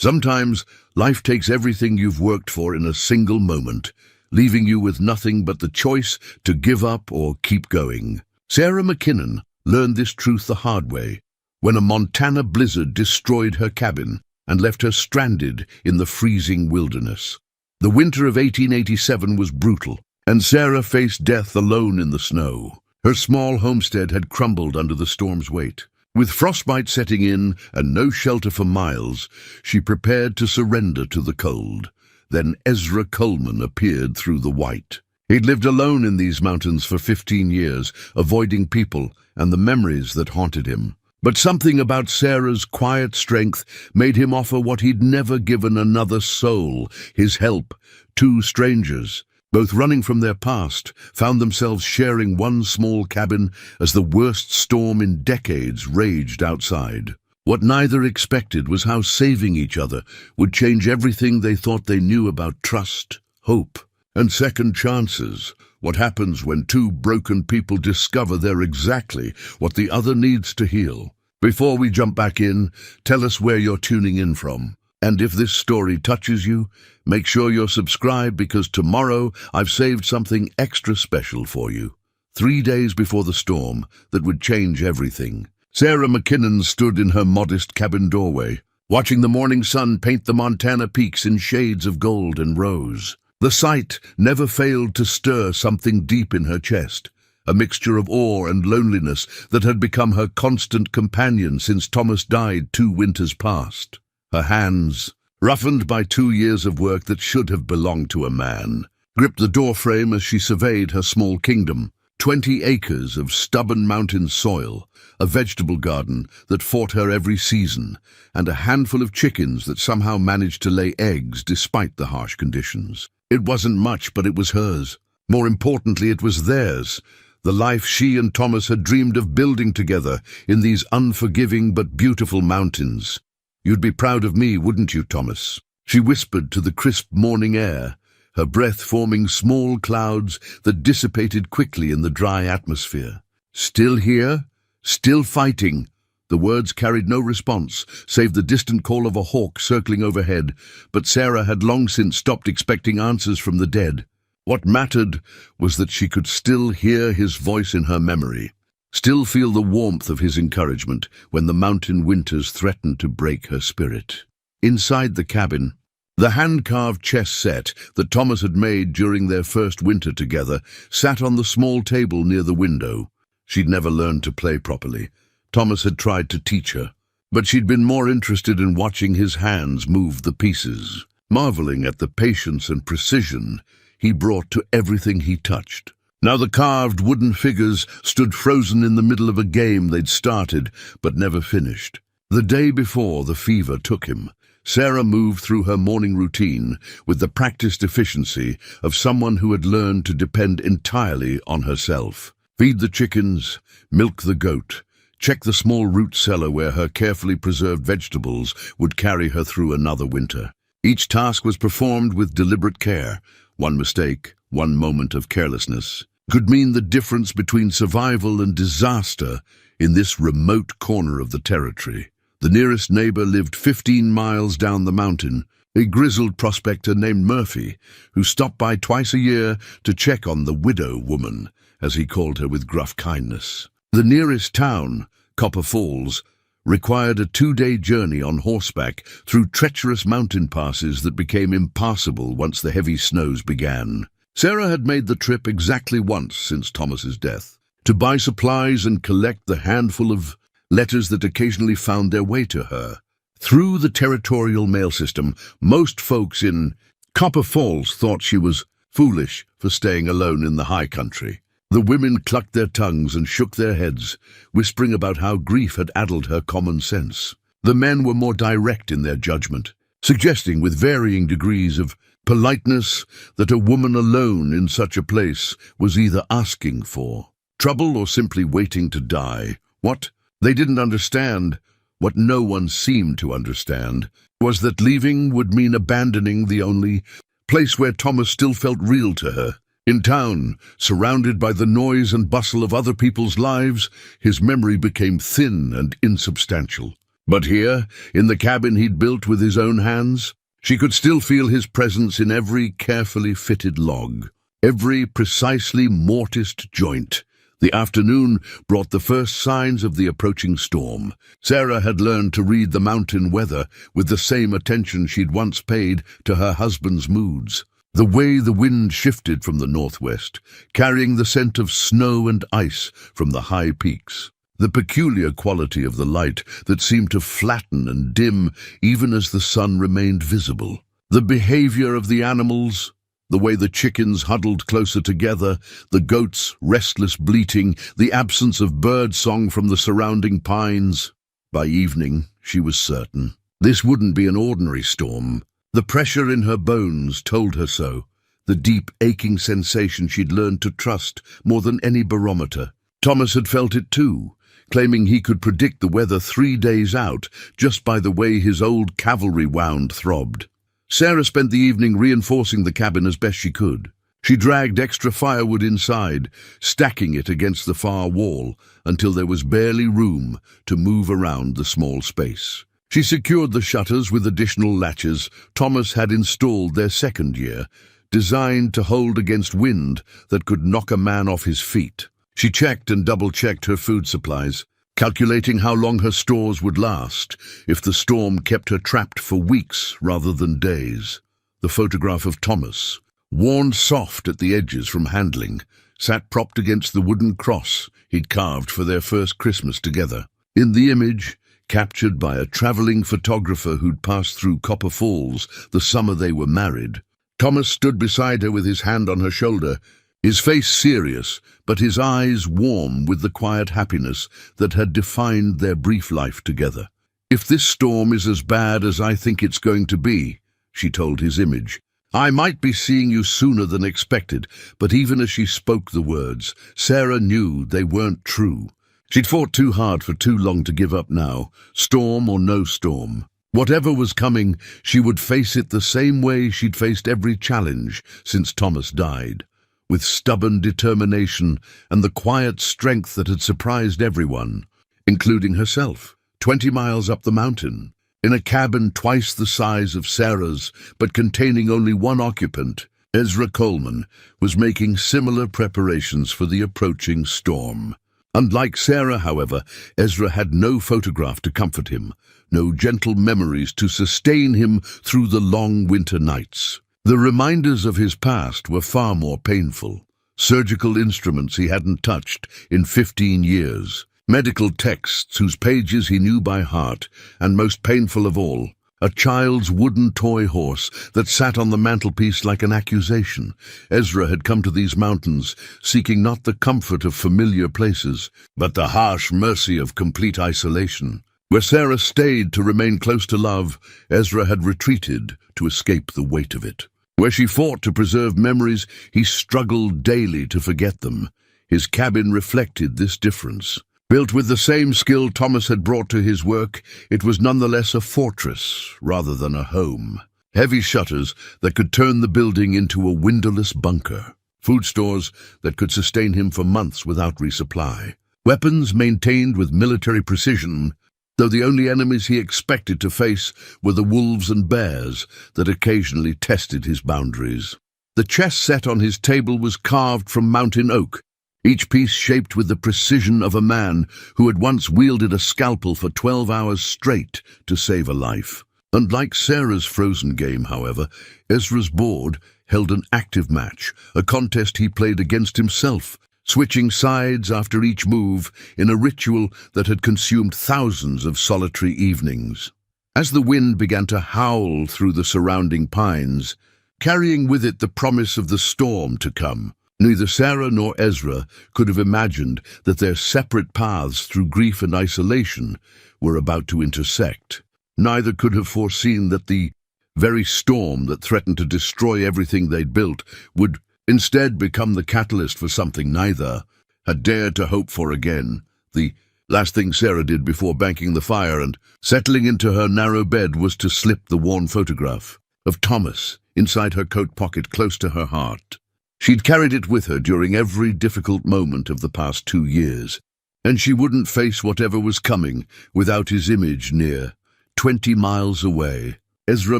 Sometimes life takes everything you've worked for in a single moment, leaving you with nothing but the choice to give up or keep going. Sarah McKinnon learned this truth the hard way when a Montana blizzard destroyed her cabin and left her stranded in the freezing wilderness. The winter of 1887 was brutal, and Sarah faced death alone in the snow. Her small homestead had crumbled under the storm's weight. With frostbite setting in and no shelter for miles, she prepared to surrender to the cold. Then Ezra Coleman appeared through the white. He'd lived alone in these mountains for 15 years, avoiding people and the memories that haunted him. But something about Sarah's quiet strength made him offer what he'd never given another soul, his help. Two strangers, both running from their past, found themselves sharing one small cabin as the worst storm in decades raged outside. What neither expected was how saving each other would change everything they thought they knew about trust, hope, and second chances. What happens when two broken people discover they're exactly what the other needs to heal. Before we jump back in, tell us where you're tuning in from. And if this story touches you, make sure you're subscribed, because tomorrow I've saved something extra special for you. 3 days before the storm that would change everything, Sarah McKinnon stood in her modest cabin doorway, watching the morning sun paint the Montana peaks in shades of gold and rose. The sight never failed to stir something deep in her chest, a mixture of awe and loneliness that had become her constant companion since Thomas died 2 winters past. Her hands, roughened by 2 years of work that should have belonged to a man, gripped the doorframe as she surveyed her small kingdom. 20 acres of stubborn mountain soil, a vegetable garden that fought her every season, and a handful of chickens that somehow managed to lay eggs despite the harsh conditions. It wasn't much, but it was hers. More importantly, it was theirs. The life she and Thomas had dreamed of building together in these unforgiving but beautiful mountains. "You'd be proud of me, wouldn't you, Thomas?" she whispered to the crisp morning air, her breath forming small clouds that dissipated quickly in the dry atmosphere. "Still here? Still fighting?" The words carried no response, save the distant call of a hawk circling overhead, but Sarah had long since stopped expecting answers from the dead. What mattered was that she could still hear his voice in her memory, still feel the warmth of his encouragement when the mountain winters threatened to break her spirit. Inside the cabin, the hand-carved chess set that Thomas had made during their first winter together sat on the small table near the window. She'd never learned to play properly. Thomas had tried to teach her, but she'd been more interested in watching his hands move the pieces, marveling at the patience and precision he brought to everything he touched. Now the carved wooden figures stood frozen in the middle of a game they'd started but never finished. The day before the fever took him, Sarah moved through her morning routine with the practiced efficiency of someone who had learned to depend entirely on herself. Feed the chickens, milk the goat, check the small root cellar where her carefully preserved vegetables would carry her through another winter. Each task was performed with deliberate care. One mistake, one moment of carelessness, could mean the difference between survival and disaster in this remote corner of the territory. The nearest neighbor lived 15 miles down the mountain, a grizzled prospector named Murphy, who stopped by twice a year to check on the widow woman, as he called her with gruff kindness. The nearest town, Copper Falls, required a 2-day journey on horseback through treacherous mountain passes that became impassable once the heavy snows began. Sarah had made the trip exactly once since Thomas's death, to buy supplies and collect the handful of letters that occasionally found their way to her. Through the territorial mail system, most folks in Copper Falls thought she was foolish for staying alone in the high country. The women clucked their tongues and shook their heads, whispering about how grief had addled her common sense. The men were more direct in their judgment, suggesting with varying degrees of politeness that a woman alone in such a place was either asking for trouble or simply waiting to die. What they didn't understand, what no one seemed to understand, was that leaving would mean abandoning the only place where Thomas still felt real to her. In town, surrounded by the noise and bustle of other people's lives, his memory became thin and insubstantial. But here, in the cabin he'd built with his own hands, she could still feel his presence in every carefully fitted log, every precisely mortised joint. The afternoon brought the first signs of the approaching storm. Sarah had learned to read the mountain weather with the same attention she'd once paid to her husband's moods. The way the wind shifted from the northwest, carrying the scent of snow and ice from the high peaks. The peculiar quality of the light that seemed to flatten and dim even as the sun remained visible. The behavior of the animals, the way the chickens huddled closer together, the goats' restless bleating, the absence of bird song from the surrounding pines. By evening, she was certain, this wouldn't be an ordinary storm. The pressure in her bones told her so, the deep, aching sensation she'd learned to trust more than any barometer. Thomas had felt it too, claiming he could predict the weather 3 days out just by the way his old cavalry wound throbbed. Sarah spent the evening reinforcing the cabin as best she could. She dragged extra firewood inside, stacking it against the far wall until there was barely room to move around the small space. She secured the shutters with additional latches Thomas had installed their second year, designed to hold against wind that could knock a man off his feet. She checked and double-checked her food supplies, calculating how long her stores would last if the storm kept her trapped for weeks rather than days. The photograph of Thomas, worn soft at the edges from handling, sat propped against the wooden cross he'd carved for their first Christmas together. In the image, captured by a traveling photographer who'd passed through Copper Falls the summer they were married, Thomas stood beside her with his hand on her shoulder, his face serious, but his eyes warm with the quiet happiness that had defined their brief life together. "If this storm is as bad as I think it's going to be," she told his image, "I might be seeing you sooner than expected." But even as she spoke the words, Sarah knew they weren't true. She'd fought too hard for too long to give up now, storm or no storm. Whatever was coming, she would face it the same way she'd faced every challenge since Thomas died, with stubborn determination and the quiet strength that had surprised everyone, including herself. 20 miles up the mountain, in a cabin twice the size of Sarah's, but containing only one occupant, Ezra Coleman was making similar preparations for the approaching storm. Unlike Sarah, however, Ezra had no photograph to comfort him, no gentle memories to sustain him through the long winter nights. The reminders of his past were far more painful. Surgical instruments he hadn't touched in 15 years. Medical texts whose pages he knew by heart, and most painful of all, a child's wooden toy horse that sat on the mantelpiece like an accusation. Ezra had come to these mountains, seeking not the comfort of familiar places, but the harsh mercy of complete isolation. Where Sarah stayed to remain close to love, Ezra had retreated to escape the weight of it. Where she fought to preserve memories, he struggled daily to forget them. His cabin reflected this difference. Built with the same skill Thomas had brought to his work, it was nonetheless a fortress rather than a home. Heavy shutters that could turn the building into a windowless bunker. Food stores that could sustain him for months without resupply. Weapons maintained with military precision, though the only enemies he expected to face were the wolves and bears that occasionally tested his boundaries. The chess set on his table was carved from mountain oak, each piece shaped with the precision of a man who had once wielded a scalpel for 12 hours straight to save a life. Unlike Sarah's frozen game, however, Ezra's board held an active match, a contest he played against himself, switching sides after each move in a ritual that had consumed thousands of solitary evenings. As the wind began to howl through the surrounding pines, carrying with it the promise of the storm to come, neither Sarah nor Ezra could have imagined that their separate paths through grief and isolation were about to intersect. Neither could have foreseen that the very storm that threatened to destroy everything they'd built would instead become the catalyst for something neither had dared to hope for again. The last thing Sarah did before banking the fire and settling into her narrow bed was to slip the worn photograph of Thomas inside her coat pocket close to her heart. She'd carried it with her during every difficult moment of the past 2 years, And she wouldn't face whatever was coming without his image near, 20 miles away. Ezra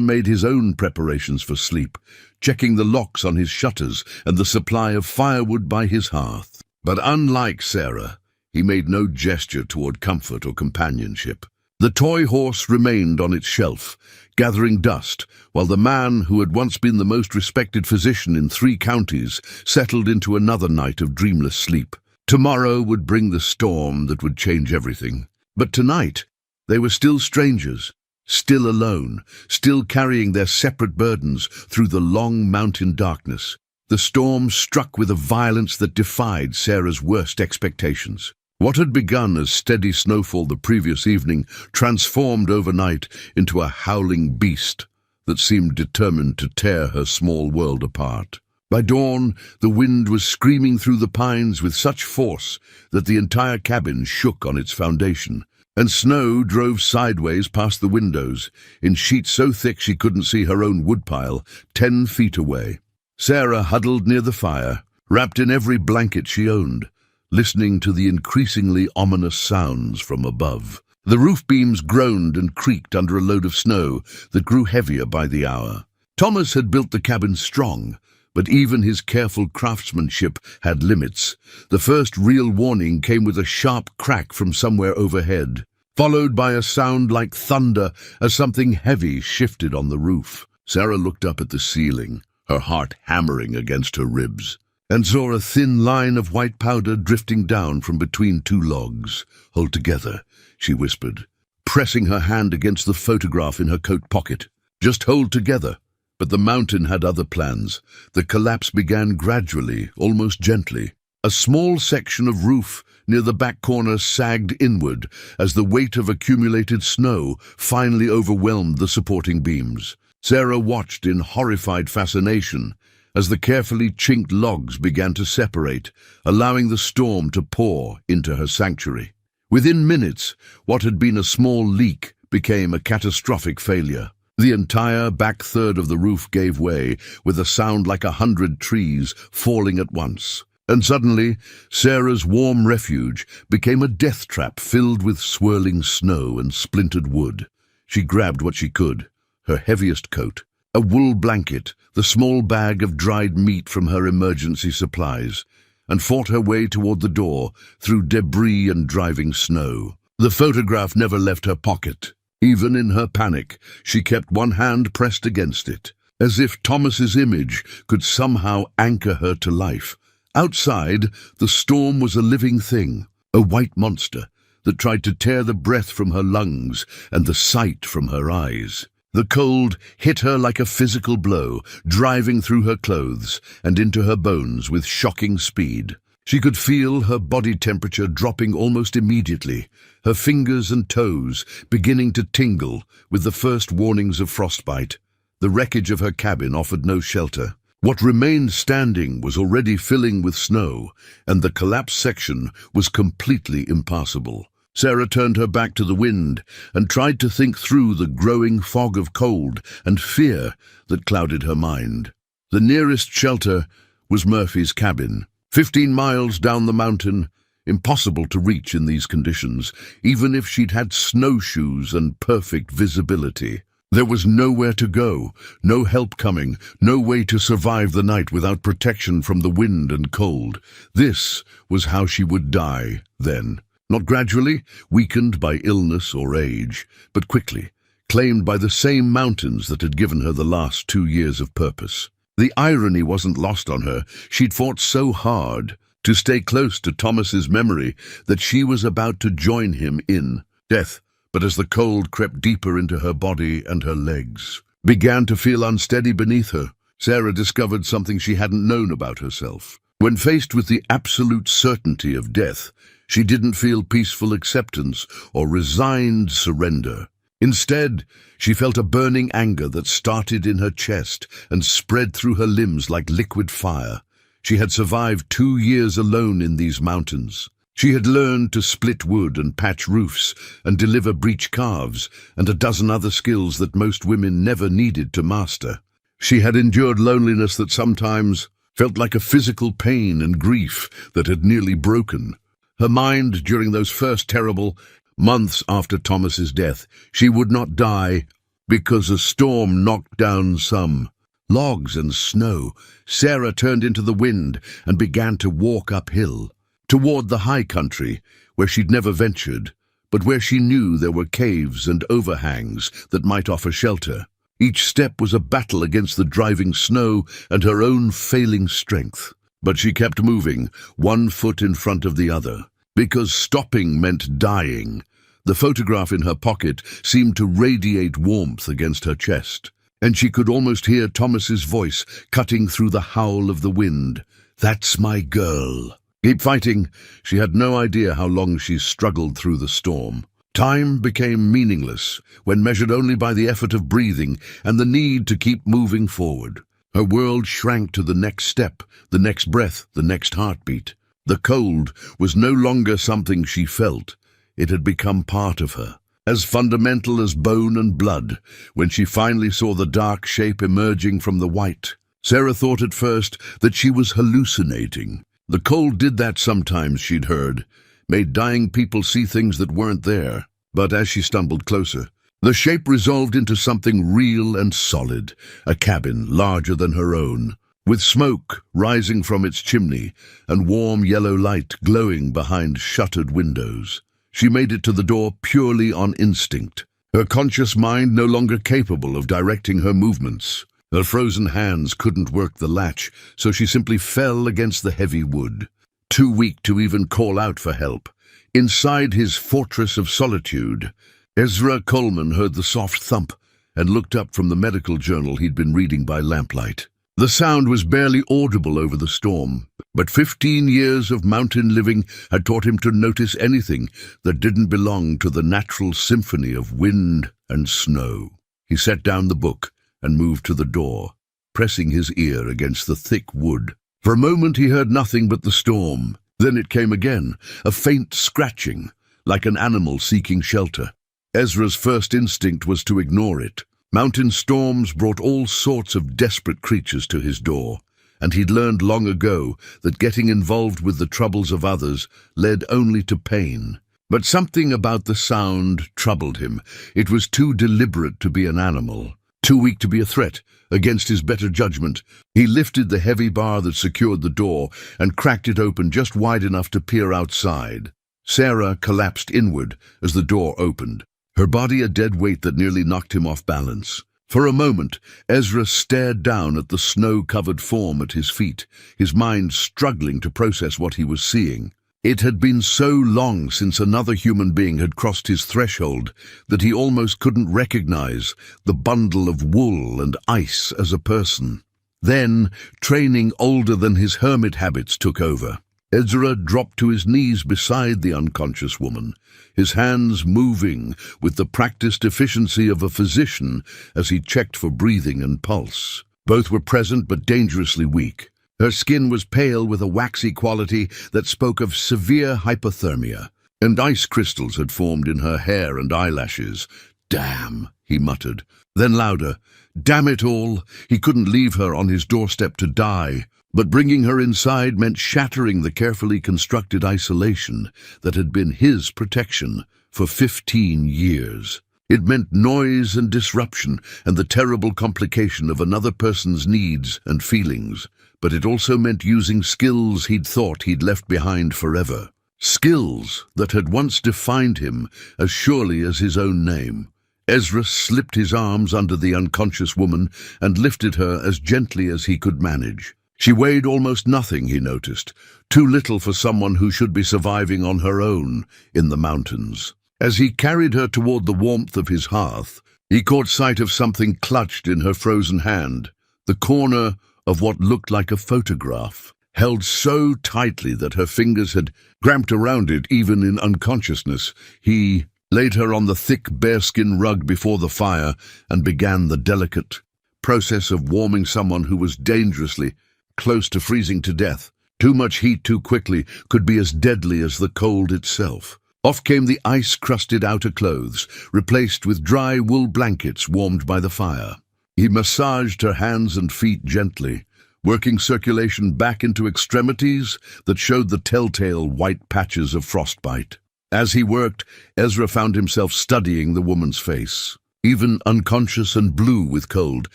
made his own preparations for sleep, checking the locks on his shutters and the supply of firewood by his hearth. But unlike Sarah, he made no gesture toward comfort or companionship. The toy horse remained on its shelf, gathering dust, while the man who had once been the most respected physician in 3 counties settled into another night of dreamless sleep. Tomorrow would bring the storm that would change everything. But tonight, they were still strangers, still alone, still carrying their separate burdens through the long mountain darkness. The storm struck with a violence that defied Sarah's worst expectations. What had begun as steady snowfall the previous evening transformed overnight into a howling beast that seemed determined to tear her small world apart. By dawn, the wind was screaming through the pines with such force that the entire cabin shook on its foundation, and snow drove sideways past the windows, in sheets so thick she couldn't see her own woodpile 10 feet away. Sarah huddled near the fire, wrapped in every blanket she owned, listening to the increasingly ominous sounds from above. The roof beams groaned and creaked under a load of snow that grew heavier by the hour. Thomas had built the cabin strong, but even his careful craftsmanship had limits. The first real warning came with a sharp crack from somewhere overhead, followed by a sound like thunder as something heavy shifted on the roof. Sarah looked up at the ceiling, her heart hammering against her ribs, and saw a thin line of white powder drifting down from between 2 logs. "Hold together," she whispered, pressing her hand against the photograph in her coat pocket. "Just hold together." But the mountain had other plans. The collapse began gradually, almost gently. A small section of roof near the back corner sagged inward as the weight of accumulated snow finally overwhelmed the supporting beams. Sarah watched in horrified fascination as the carefully chinked logs began to separate, allowing the storm to pour into her sanctuary. Within minutes, what had been a small leak became a catastrophic failure. The entire back third of the roof gave way, with a sound like 100 trees falling at once. And suddenly, Sarah's warm refuge became a death trap filled with swirling snow and splintered wood. She grabbed what she could, her heaviest coat, a wool blanket, the small bag of dried meat from her emergency supplies, and fought her way toward the door through debris and driving snow. The photograph never left her pocket. Even in her panic, she kept one hand pressed against it, as if Thomas's image could somehow anchor her to life. Outside, the storm was a living thing, a white monster that tried to tear the breath from her lungs and the sight from her eyes. The cold hit her like a physical blow, driving through her clothes and into her bones with shocking speed. She could feel her body temperature dropping almost immediately, her fingers and toes beginning to tingle with the first warnings of frostbite. The wreckage of her cabin offered no shelter. What remained standing was already filling with snow, and the collapsed section was completely impassable. Sarah turned her back to the wind and tried to think through the growing fog of cold and fear that clouded her mind. The nearest shelter was Murphy's cabin, 15 miles down the mountain, impossible to reach in these conditions, even if she'd had snowshoes and perfect visibility. There was nowhere to go, no help coming, no way to survive the night without protection from the wind and cold. This was how she would die then. Not gradually, weakened by illness or age, but quickly, claimed by the same mountains that had given her the last 2 years of purpose. The irony wasn't lost on her. She'd fought so hard to stay close to Thomas's memory that she was about to join him in death. But as the cold crept deeper into her body and her legs began to feel unsteady beneath her, Sarah discovered something she hadn't known about herself. When faced with the absolute certainty of death, she didn't feel peaceful acceptance or resigned surrender. Instead, she felt a burning anger that started in her chest and spread through her limbs like liquid fire. She had survived 2 years alone in these mountains. She had learned to split wood and patch roofs and deliver breech calves and a dozen other skills that most women never needed to master. She had endured loneliness that sometimes felt like a physical pain and grief that had nearly broken Her mind, during those first terrible months after Thomas's death, she would not die because a storm knocked down some logs and snow. Sarah turned into the wind and began to walk uphill, toward the high country, where she'd never ventured, but where she knew there were caves and overhangs that might offer shelter. Each step was a battle against the driving snow and her own failing strength. But she kept moving, one foot in front of the other, because stopping meant dying. The photograph in her pocket seemed to radiate warmth against her chest, and she could almost hear Thomas's voice cutting through the howl of the wind. "That's my girl. Keep fighting." She had no idea how long she struggled through the storm. Time became meaningless when measured only by the effort of breathing and the need to keep moving forward. Her world shrank to the next step, the next breath, the next heartbeat. The cold was no longer something she felt. It had become part of her, as fundamental as bone and blood. When she finally saw the dark shape emerging from the white, Sarah thought at first that she was hallucinating. The cold did that sometimes, she'd heard, made dying people see things that weren't there. But as she stumbled closer, the shape resolved into something real and solid, a cabin larger than her own, with smoke rising from its chimney and warm yellow light glowing behind shuttered windows. She made it to the door purely on instinct, her conscious mind no longer capable of directing her movements. Her frozen hands couldn't work the latch, so she simply fell against the heavy wood, too weak to even call out for help. Inside his fortress of solitude, Ezra Coleman heard the soft thump and looked up from the medical journal he'd been reading by lamplight. The sound was barely audible over the storm, but 15 years of mountain living had taught him to notice anything that didn't belong to the natural symphony of wind and snow. He set down the book and moved to the door, pressing his ear against the thick wood. For a moment he heard nothing but the storm. Then it came again, a faint scratching, like an animal seeking shelter. Ezra's first instinct was to ignore it. Mountain storms brought all sorts of desperate creatures to his door, and he'd learned long ago that getting involved with the troubles of others led only to pain. But something about the sound troubled him. It was too deliberate to be an animal, too weak to be a threat. Against his better judgment, he lifted the heavy bar that secured the door and cracked it open just wide enough to peer outside. Sarah collapsed inward as the door opened, her body a dead weight that nearly knocked him off balance. For a moment, Ezra stared down at the snow-covered form at his feet, his mind struggling to process what he was seeing. It had been so long since another human being had crossed his threshold that he almost couldn't recognize the bundle of wool and ice as a person. Then, training older than his hermit habits took over. Ezra dropped to his knees beside the unconscious woman, his hands moving with the practiced efficiency of a physician as he checked for breathing and pulse. Both were present but dangerously weak. Her skin was pale with a waxy quality that spoke of severe hypothermia, and ice crystals had formed in her hair and eyelashes. "Damn," he muttered. Then louder, "Damn it all, he couldn't leave her on his doorstep to die." But bringing her inside meant shattering the carefully constructed isolation that had been his protection for 15 years. It meant noise and disruption and the terrible complication of another person's needs and feelings. But it also meant using skills he'd thought he'd left behind forever. Skills that had once defined him as surely as his own name. Ezra slipped his arms under the unconscious woman and lifted her as gently as he could manage. She weighed almost nothing, he noticed, too little for someone who should be surviving on her own in the mountains. As he carried her toward the warmth of his hearth, he caught sight of something clutched in her frozen hand, the corner of what looked like a photograph, held so tightly that her fingers had cramped around it even in unconsciousness. He laid her on the thick bearskin rug before the fire and began the delicate process of warming someone who was dangerously close to freezing to death. Too much heat too quickly could be as deadly as the cold itself. Off came the ice-crusted outer clothes, replaced with dry wool blankets warmed by the fire. He massaged her hands and feet gently, working circulation back into extremities that showed the telltale white patches of frostbite. As he worked, Ezra found himself studying the woman's face. Even unconscious and blue with cold,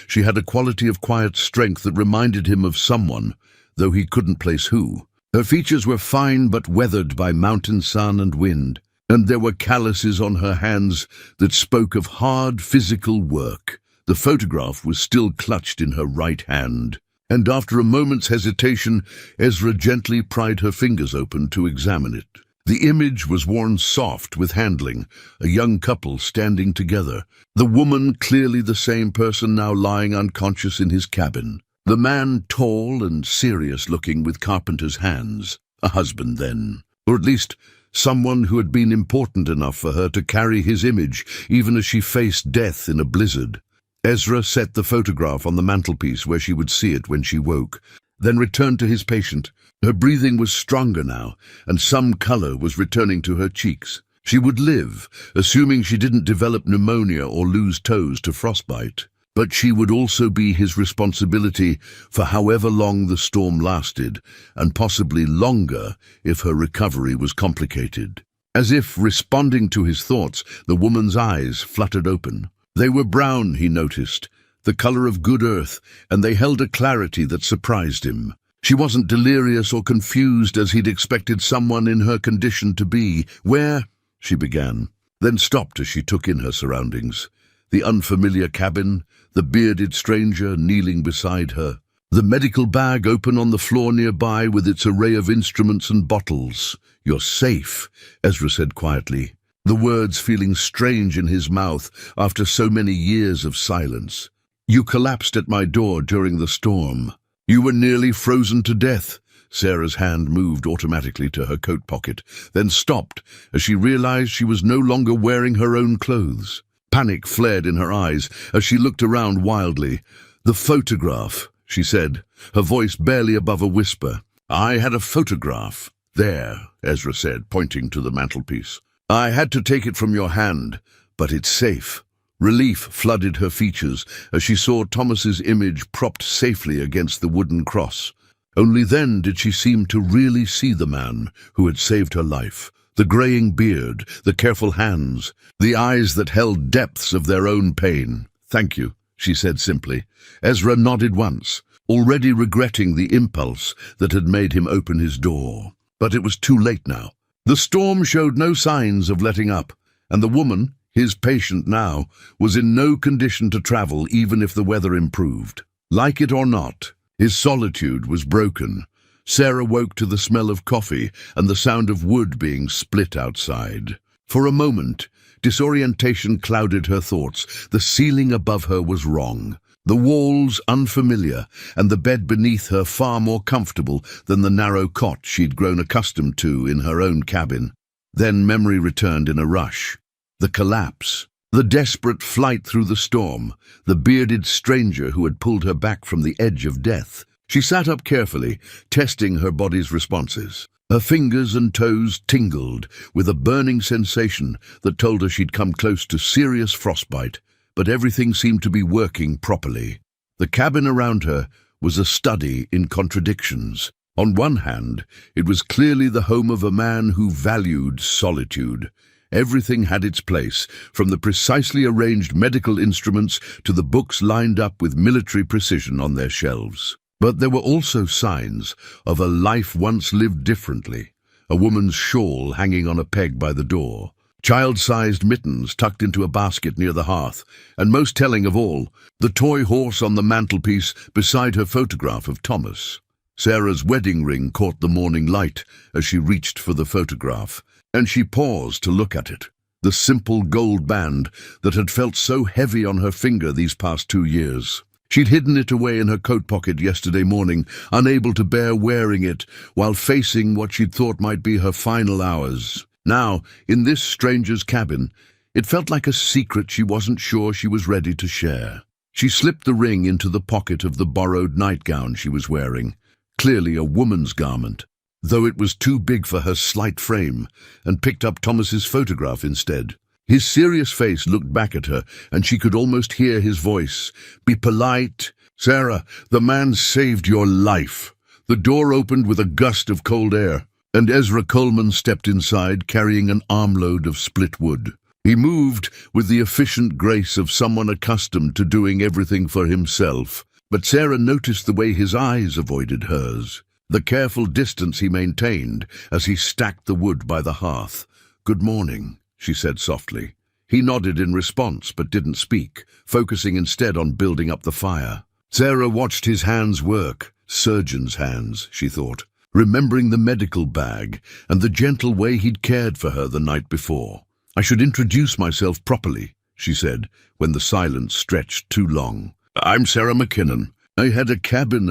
she had a quality of quiet strength that reminded him of someone, though he couldn't place who. Her features were fine but weathered by mountain sun and wind, and there were calluses on her hands that spoke of hard physical work. The photograph was still clutched in her right hand, and after a moment's hesitation, Ezra gently pried her fingers open to examine it. The image was worn soft with handling, a young couple standing together. The woman clearly the same person now lying unconscious in his cabin. The man tall and serious-looking with carpenter's hands. A husband, then. Or at least someone who had been important enough for her to carry his image, even as she faced death in a blizzard. Ezra set the photograph on the mantelpiece where she would see it when she woke, then returned to his patient. Her breathing was stronger now, and some color was returning to her cheeks. She would live, assuming she didn't develop pneumonia or lose toes to frostbite. But she would also be his responsibility for however long the storm lasted, and possibly longer if her recovery was complicated. As if responding to his thoughts, the woman's eyes fluttered open. They were brown, he noticed, the color of good earth, and they held a clarity that surprised him. She wasn't delirious or confused as he'd expected someone in her condition to be. "Where?" she began, then stopped as she took in her surroundings. The unfamiliar cabin, the bearded stranger kneeling beside her, the medical bag open on the floor nearby with its array of instruments and bottles. "You're safe," Ezra said quietly, the words feeling strange in his mouth after so many years of silence. "You collapsed at my door during the storm. You were nearly frozen to death." Sarah's hand moved automatically to her coat pocket, then stopped as she realized she was no longer wearing her own clothes. Panic flared in her eyes as she looked around wildly. "The photograph," she said, her voice barely above a whisper. "I had a photograph." "There," Ezra said, pointing to the mantelpiece. "I had to take it from your hand, but it's safe." Relief flooded her features as she saw Thomas's image propped safely against the wooden cross. Only then did she seem to really see the man who had saved her life. The graying beard, the careful hands, the eyes that held depths of their own pain. "Thank you," she said simply. Ezra nodded once, already regretting the impulse that had made him open his door. But it was too late now. The storm showed no signs of letting up, and the woman, his patient now, was in no condition to travel even if the weather improved. Like it or not, his solitude was broken. Sarah woke to the smell of coffee and the sound of wood being split outside. For a moment, disorientation clouded her thoughts. The ceiling above her was wrong, the walls unfamiliar, and the bed beneath her far more comfortable than the narrow cot she'd grown accustomed to in her own cabin. Then memory returned in a rush. The collapse, the desperate flight through the storm, the bearded stranger who had pulled her back from the edge of death. She sat up carefully, testing her body's responses. Her fingers and toes tingled with a burning sensation that told her she'd come close to serious frostbite, but everything seemed to be working properly. The cabin around her was a study in contradictions. On one hand, it was clearly the home of a man who valued solitude. Everything had its place, from the precisely arranged medical instruments to the books lined up with military precision on their shelves. But there were also signs of a life once lived differently. A woman's shawl hanging on a peg by the door, child-sized mittens tucked into a basket near the hearth, and most telling of all, the toy horse on the mantelpiece beside her photograph of Thomas. Sarah's wedding ring caught the morning light as she reached for the photograph, and she paused to look at it. The simple gold band that had felt so heavy on her finger these past 2 years. She'd hidden it away in her coat pocket yesterday morning, unable to bear wearing it while facing what she'd thought might be her final hours. Now, in this stranger's cabin, it felt like a secret she wasn't sure she was ready to share. She slipped the ring into the pocket of the borrowed nightgown she was wearing, clearly a woman's garment, though it was too big for her slight frame, and picked up Thomas's photograph instead. His serious face looked back at her, and she could almost hear his voice. "Be polite. Sarah, the man saved your life. The door opened with a gust of cold air, and Ezra Coleman stepped inside carrying an armload of split wood. He moved with the efficient grace of someone accustomed to doing everything for himself, but Sarah noticed the way his eyes avoided hers, the careful distance he maintained as he stacked the wood by the hearth. "Good morning," she said softly. He nodded in response but didn't speak, focusing instead on building up the fire. Sarah watched his hands work, surgeon's hands, she thought, remembering the medical bag and the gentle way he'd cared for her the night before. "I should introduce myself properly," she said, when the silence stretched too long. "I'm Sarah McKinnon. I had a cabin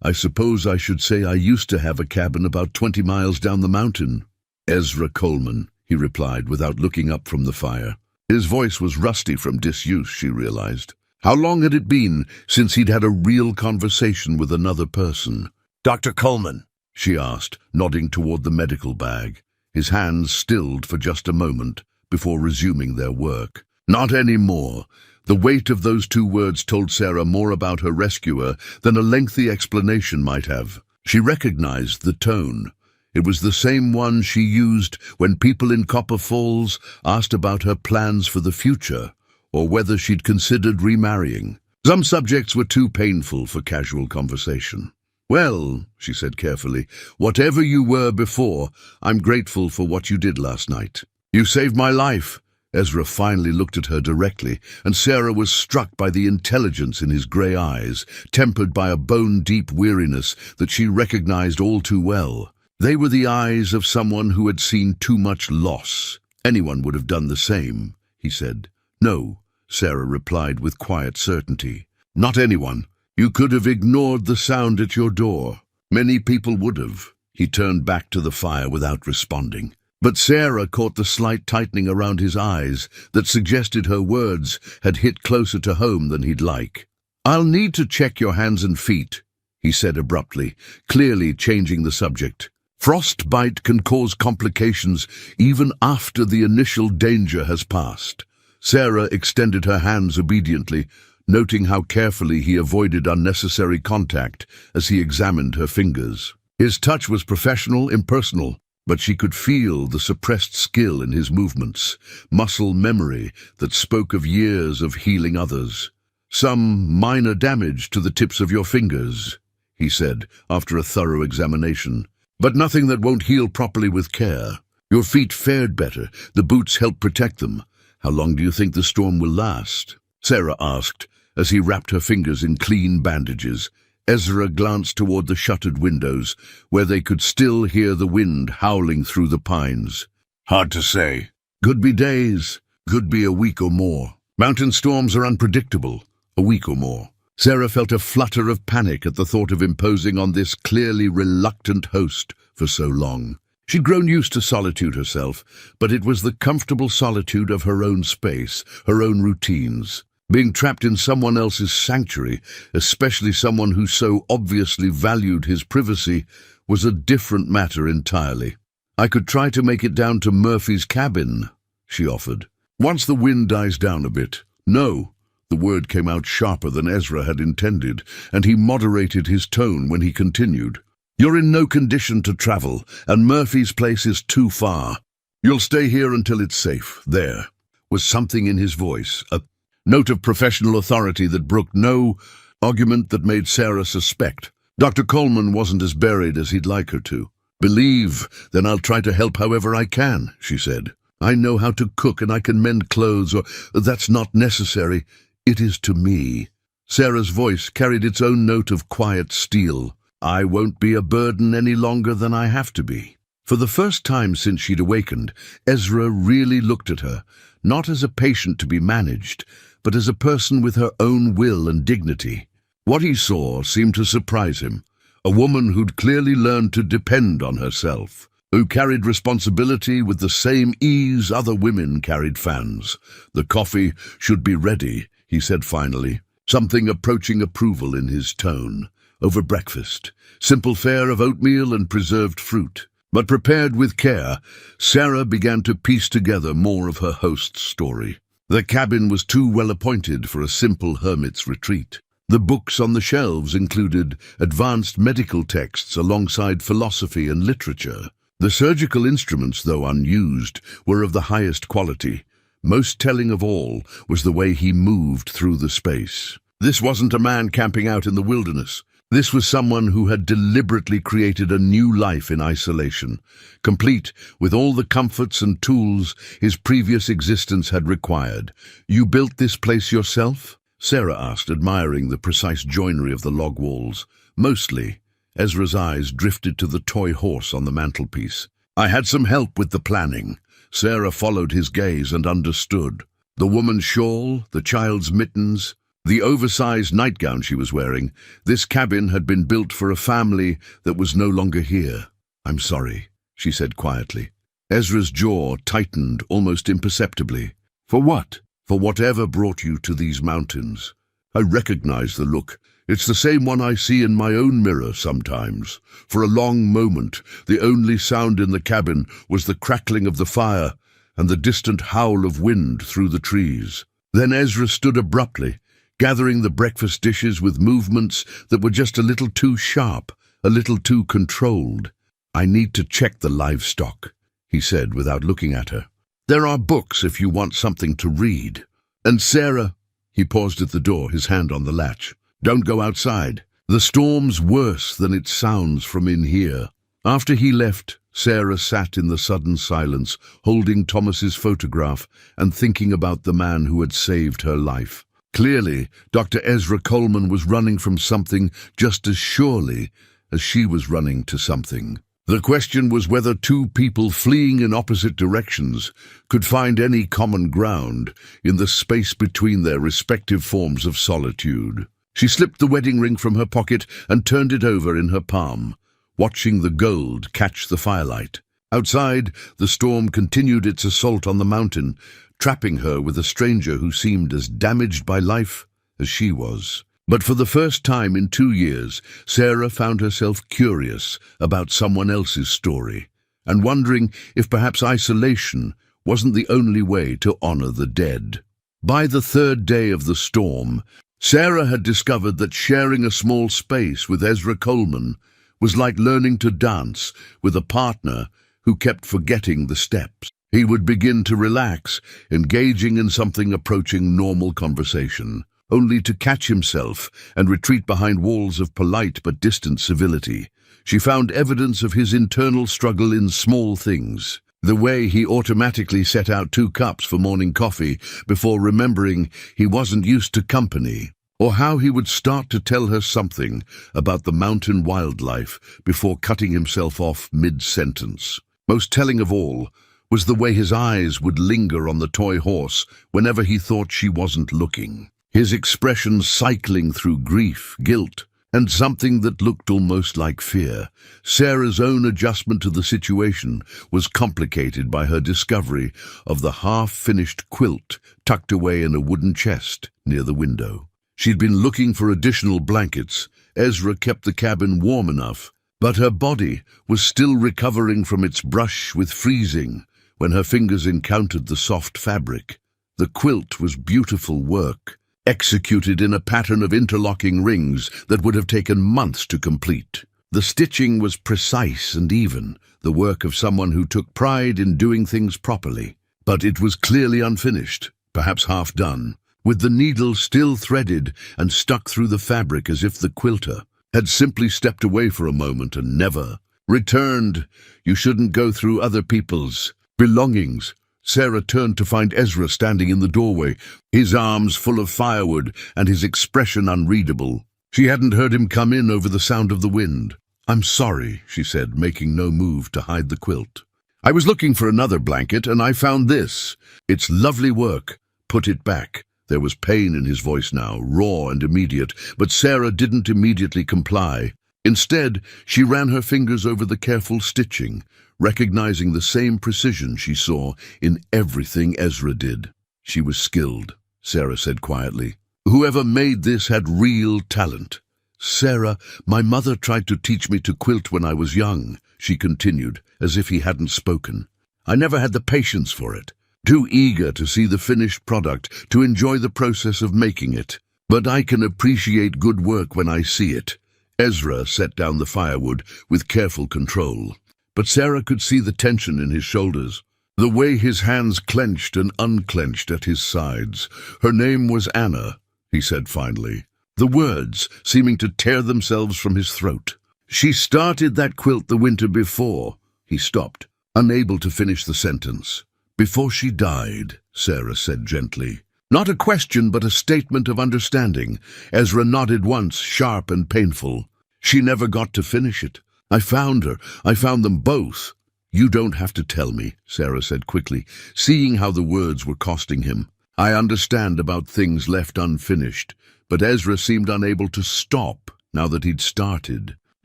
I suppose I should say I used to have a cabin about 20 miles down the mountain." "Ezra Coleman," he replied without looking up from the fire. His voice was rusty from disuse, she realized. How long had it been since he'd had a real conversation with another person? "Dr. Coleman?" she asked, nodding toward the medical bag. His hands stilled for just a moment before resuming their work. "Not anymore." The weight of those two words told Sarah more about her rescuer than a lengthy explanation might have. She recognized the tone. It was the same one she used when people in Copper Falls asked about her plans for the future, or whether she'd considered remarrying. Some subjects were too painful for casual conversation. "Well," she said carefully, "whatever you were before, I'm grateful for what you did last night. You saved my life." Ezra finally looked at her directly, and Sarah was struck by the intelligence in his grey eyes, tempered by a bone-deep weariness that she recognized all too well. They were the eyes of someone who had seen too much loss. "Anyone would have done the same," he said. "No," Sarah replied with quiet certainty. "Not anyone. You could have ignored the sound at your door. Many people would have." He turned back to the fire without responding. But Sarah caught the slight tightening around his eyes that suggested her words had hit closer to home than he'd like. "I'll need to check your hands and feet," he said abruptly, clearly changing the subject. "Frostbite can cause complications even after the initial danger has passed." Sarah extended her hands obediently, noting how carefully he avoided unnecessary contact as he examined her fingers. His touch was professional, impersonal, but she could feel the suppressed skill in his movements, muscle memory that spoke of years of healing others. "Some minor damage to the tips of your fingers," he said after a thorough examination, "but nothing that won't heal properly with care. Your feet fared better. The boots helped protect them. How long do you think the storm will last?" Sarah asked, as he wrapped her fingers in clean bandages. Ezra glanced toward the shuttered windows, where they could still hear the wind howling through the pines. "Hard to say. Could be days, could be a week or more. Mountain storms are unpredictable. A week or more." Sarah felt a flutter of panic at the thought of imposing on this clearly reluctant host for so long. She'd grown used to solitude herself, but it was the comfortable solitude of her own space, her own routines. Being trapped in someone else's sanctuary, especially someone who so obviously valued his privacy, was a different matter entirely. "I could try to make it down to Murphy's cabin," she offered. "Once the wind dies down a bit." "No." The word came out sharper than Ezra had intended, and he moderated his tone when he continued. "You're in no condition to travel, and Murphy's place is too far. You'll stay here until it's safe." There was something in his voice, a note of professional authority that brooked no argument that made Sarah suspect. Dr. Coleman wasn't as buried as he'd like her to. "Believe, then I'll try to help however I can," she said. "I know how to cook and I can mend clothes, or that's not necessary. It is to me." Sarah's voice carried its own note of quiet steel. "I won't be a burden any longer than I have to be." For the first time since she'd awakened, Ezra really looked at her, not as a patient to be managed, but as a person with her own will and dignity. What he saw seemed to surprise him. A woman who'd clearly learned to depend on herself, who carried responsibility with the same ease other women carried fans. "The coffee should be ready," he said finally, something approaching approval in his tone. "Over breakfast. Simple fare of oatmeal and preserved fruit." But prepared with care, Sarah began to piece together more of her host's story. The cabin was too well appointed for a simple hermit's retreat. The books on the shelves included advanced medical texts alongside philosophy and literature. The surgical instruments, though unused, were of the highest quality. Most telling of all was the way he moved through the space. This wasn't a man camping out in the wilderness. This was someone who had deliberately created a new life in isolation, complete with all the comforts and tools his previous existence had required. "You built this place yourself?" Sarah asked, admiring the precise joinery of the log walls. "Mostly." Ezra's eyes drifted to the toy horse on the mantelpiece. "I had some help with the planning." Sarah followed his gaze and understood. The woman's shawl, the child's mittens, the oversized nightgown she was wearing. This cabin had been built for a family that was no longer here. "I'm sorry," she said quietly. Ezra's jaw tightened almost imperceptibly. "For what?" "For whatever brought you to these mountains. I recognize the look. It's the same one I see in my own mirror sometimes." For a long moment, the only sound in the cabin was the crackling of the fire and the distant howl of wind through the trees. Then Ezra stood abruptly, gathering the breakfast dishes with movements that were just a little too sharp, a little too controlled. "I need to check the livestock," he said without looking at her. "There are books if you want something to read. And Sarah—" He paused at the door, his hand on the latch. "Don't go outside. The storm's worse than it sounds from in here." After he left, Sarah sat in the sudden silence, holding Thomas's photograph and thinking about the man who had saved her life. Clearly, Dr. Ezra Coleman was running from something just as surely as she was running to something. The question was whether two people fleeing in opposite directions could find any common ground in the space between their respective forms of solitude. She slipped the wedding ring from her pocket and turned it over in her palm, watching the gold catch the firelight. Outside, the storm continued its assault on the mountain, trapping her with a stranger who seemed as damaged by life as she was. But for the first time in 2 years, Sarah found herself curious about someone else's story, and wondering if perhaps isolation wasn't the only way to honor the dead. By the 3rd day of the storm, Sarah had discovered that sharing a small space with Ezra Coleman was like learning to dance with a partner who kept forgetting the steps. He would begin to relax, engaging in something approaching normal conversation, only to catch himself and retreat behind walls of polite but distant civility. She found evidence of his internal struggle in small things. The way he automatically set out 2 cups for morning coffee before remembering he wasn't used to company, or how he would start to tell her something about the mountain wildlife before cutting himself off mid-sentence. Most telling of all was the way his eyes would linger on the toy horse whenever he thought she wasn't looking. His expression cycling through grief, guilt, and something that looked almost like fear. Sarah's own adjustment to the situation was complicated by her discovery of the half-finished quilt tucked away in a wooden chest near the window. She'd been looking for additional blankets. Ezra kept the cabin warm enough, but her body was still recovering from its brush with freezing when her fingers encountered the soft fabric. The quilt was beautiful work, executed in a pattern of interlocking rings that would have taken months to complete. The stitching was precise and even, the work of someone who took pride in doing things properly. But it was clearly unfinished, perhaps half done, with the needle still threaded and stuck through the fabric as if the quilter had simply stepped away for a moment and never returned. "You shouldn't go through other people's belongings." Sarah turned to find Ezra standing in the doorway, his arms full of firewood and his expression unreadable. She hadn't heard him come in over the sound of the wind. "I'm sorry," she said, making no move to hide the quilt. "I was looking for another blanket and I found this. It's lovely work. Put it back." There was pain in his voice now, raw and immediate, but Sarah didn't immediately comply. Instead, she ran her fingers over the careful stitching, recognizing the same precision she saw in everything Ezra did. "She was skilled," Sarah said quietly. "Whoever made this had real talent." "Sarah, my mother tried to teach me to quilt when I was young," she continued, as if he hadn't spoken. "I never had the patience for it, too eager to see the finished product, to enjoy the process of making it. But I can appreciate good work when I see it. Ezra set down the firewood with careful control, but Sarah could see the tension in his shoulders, the way his hands clenched and unclenched at his sides. Her name was Anna, he said finally, the words seeming to tear themselves from his throat. She started that quilt the winter before. He stopped, unable to finish the sentence. Before she died, Sarah said gently. Not a question, but a statement of understanding. Ezra nodded once, sharp and painful. She never got to finish it. I found her. I found them both. You don't have to tell me, Sarah said quickly, seeing how the words were costing him. I understand about things left unfinished, but Ezra seemed unable to stop now that he'd started.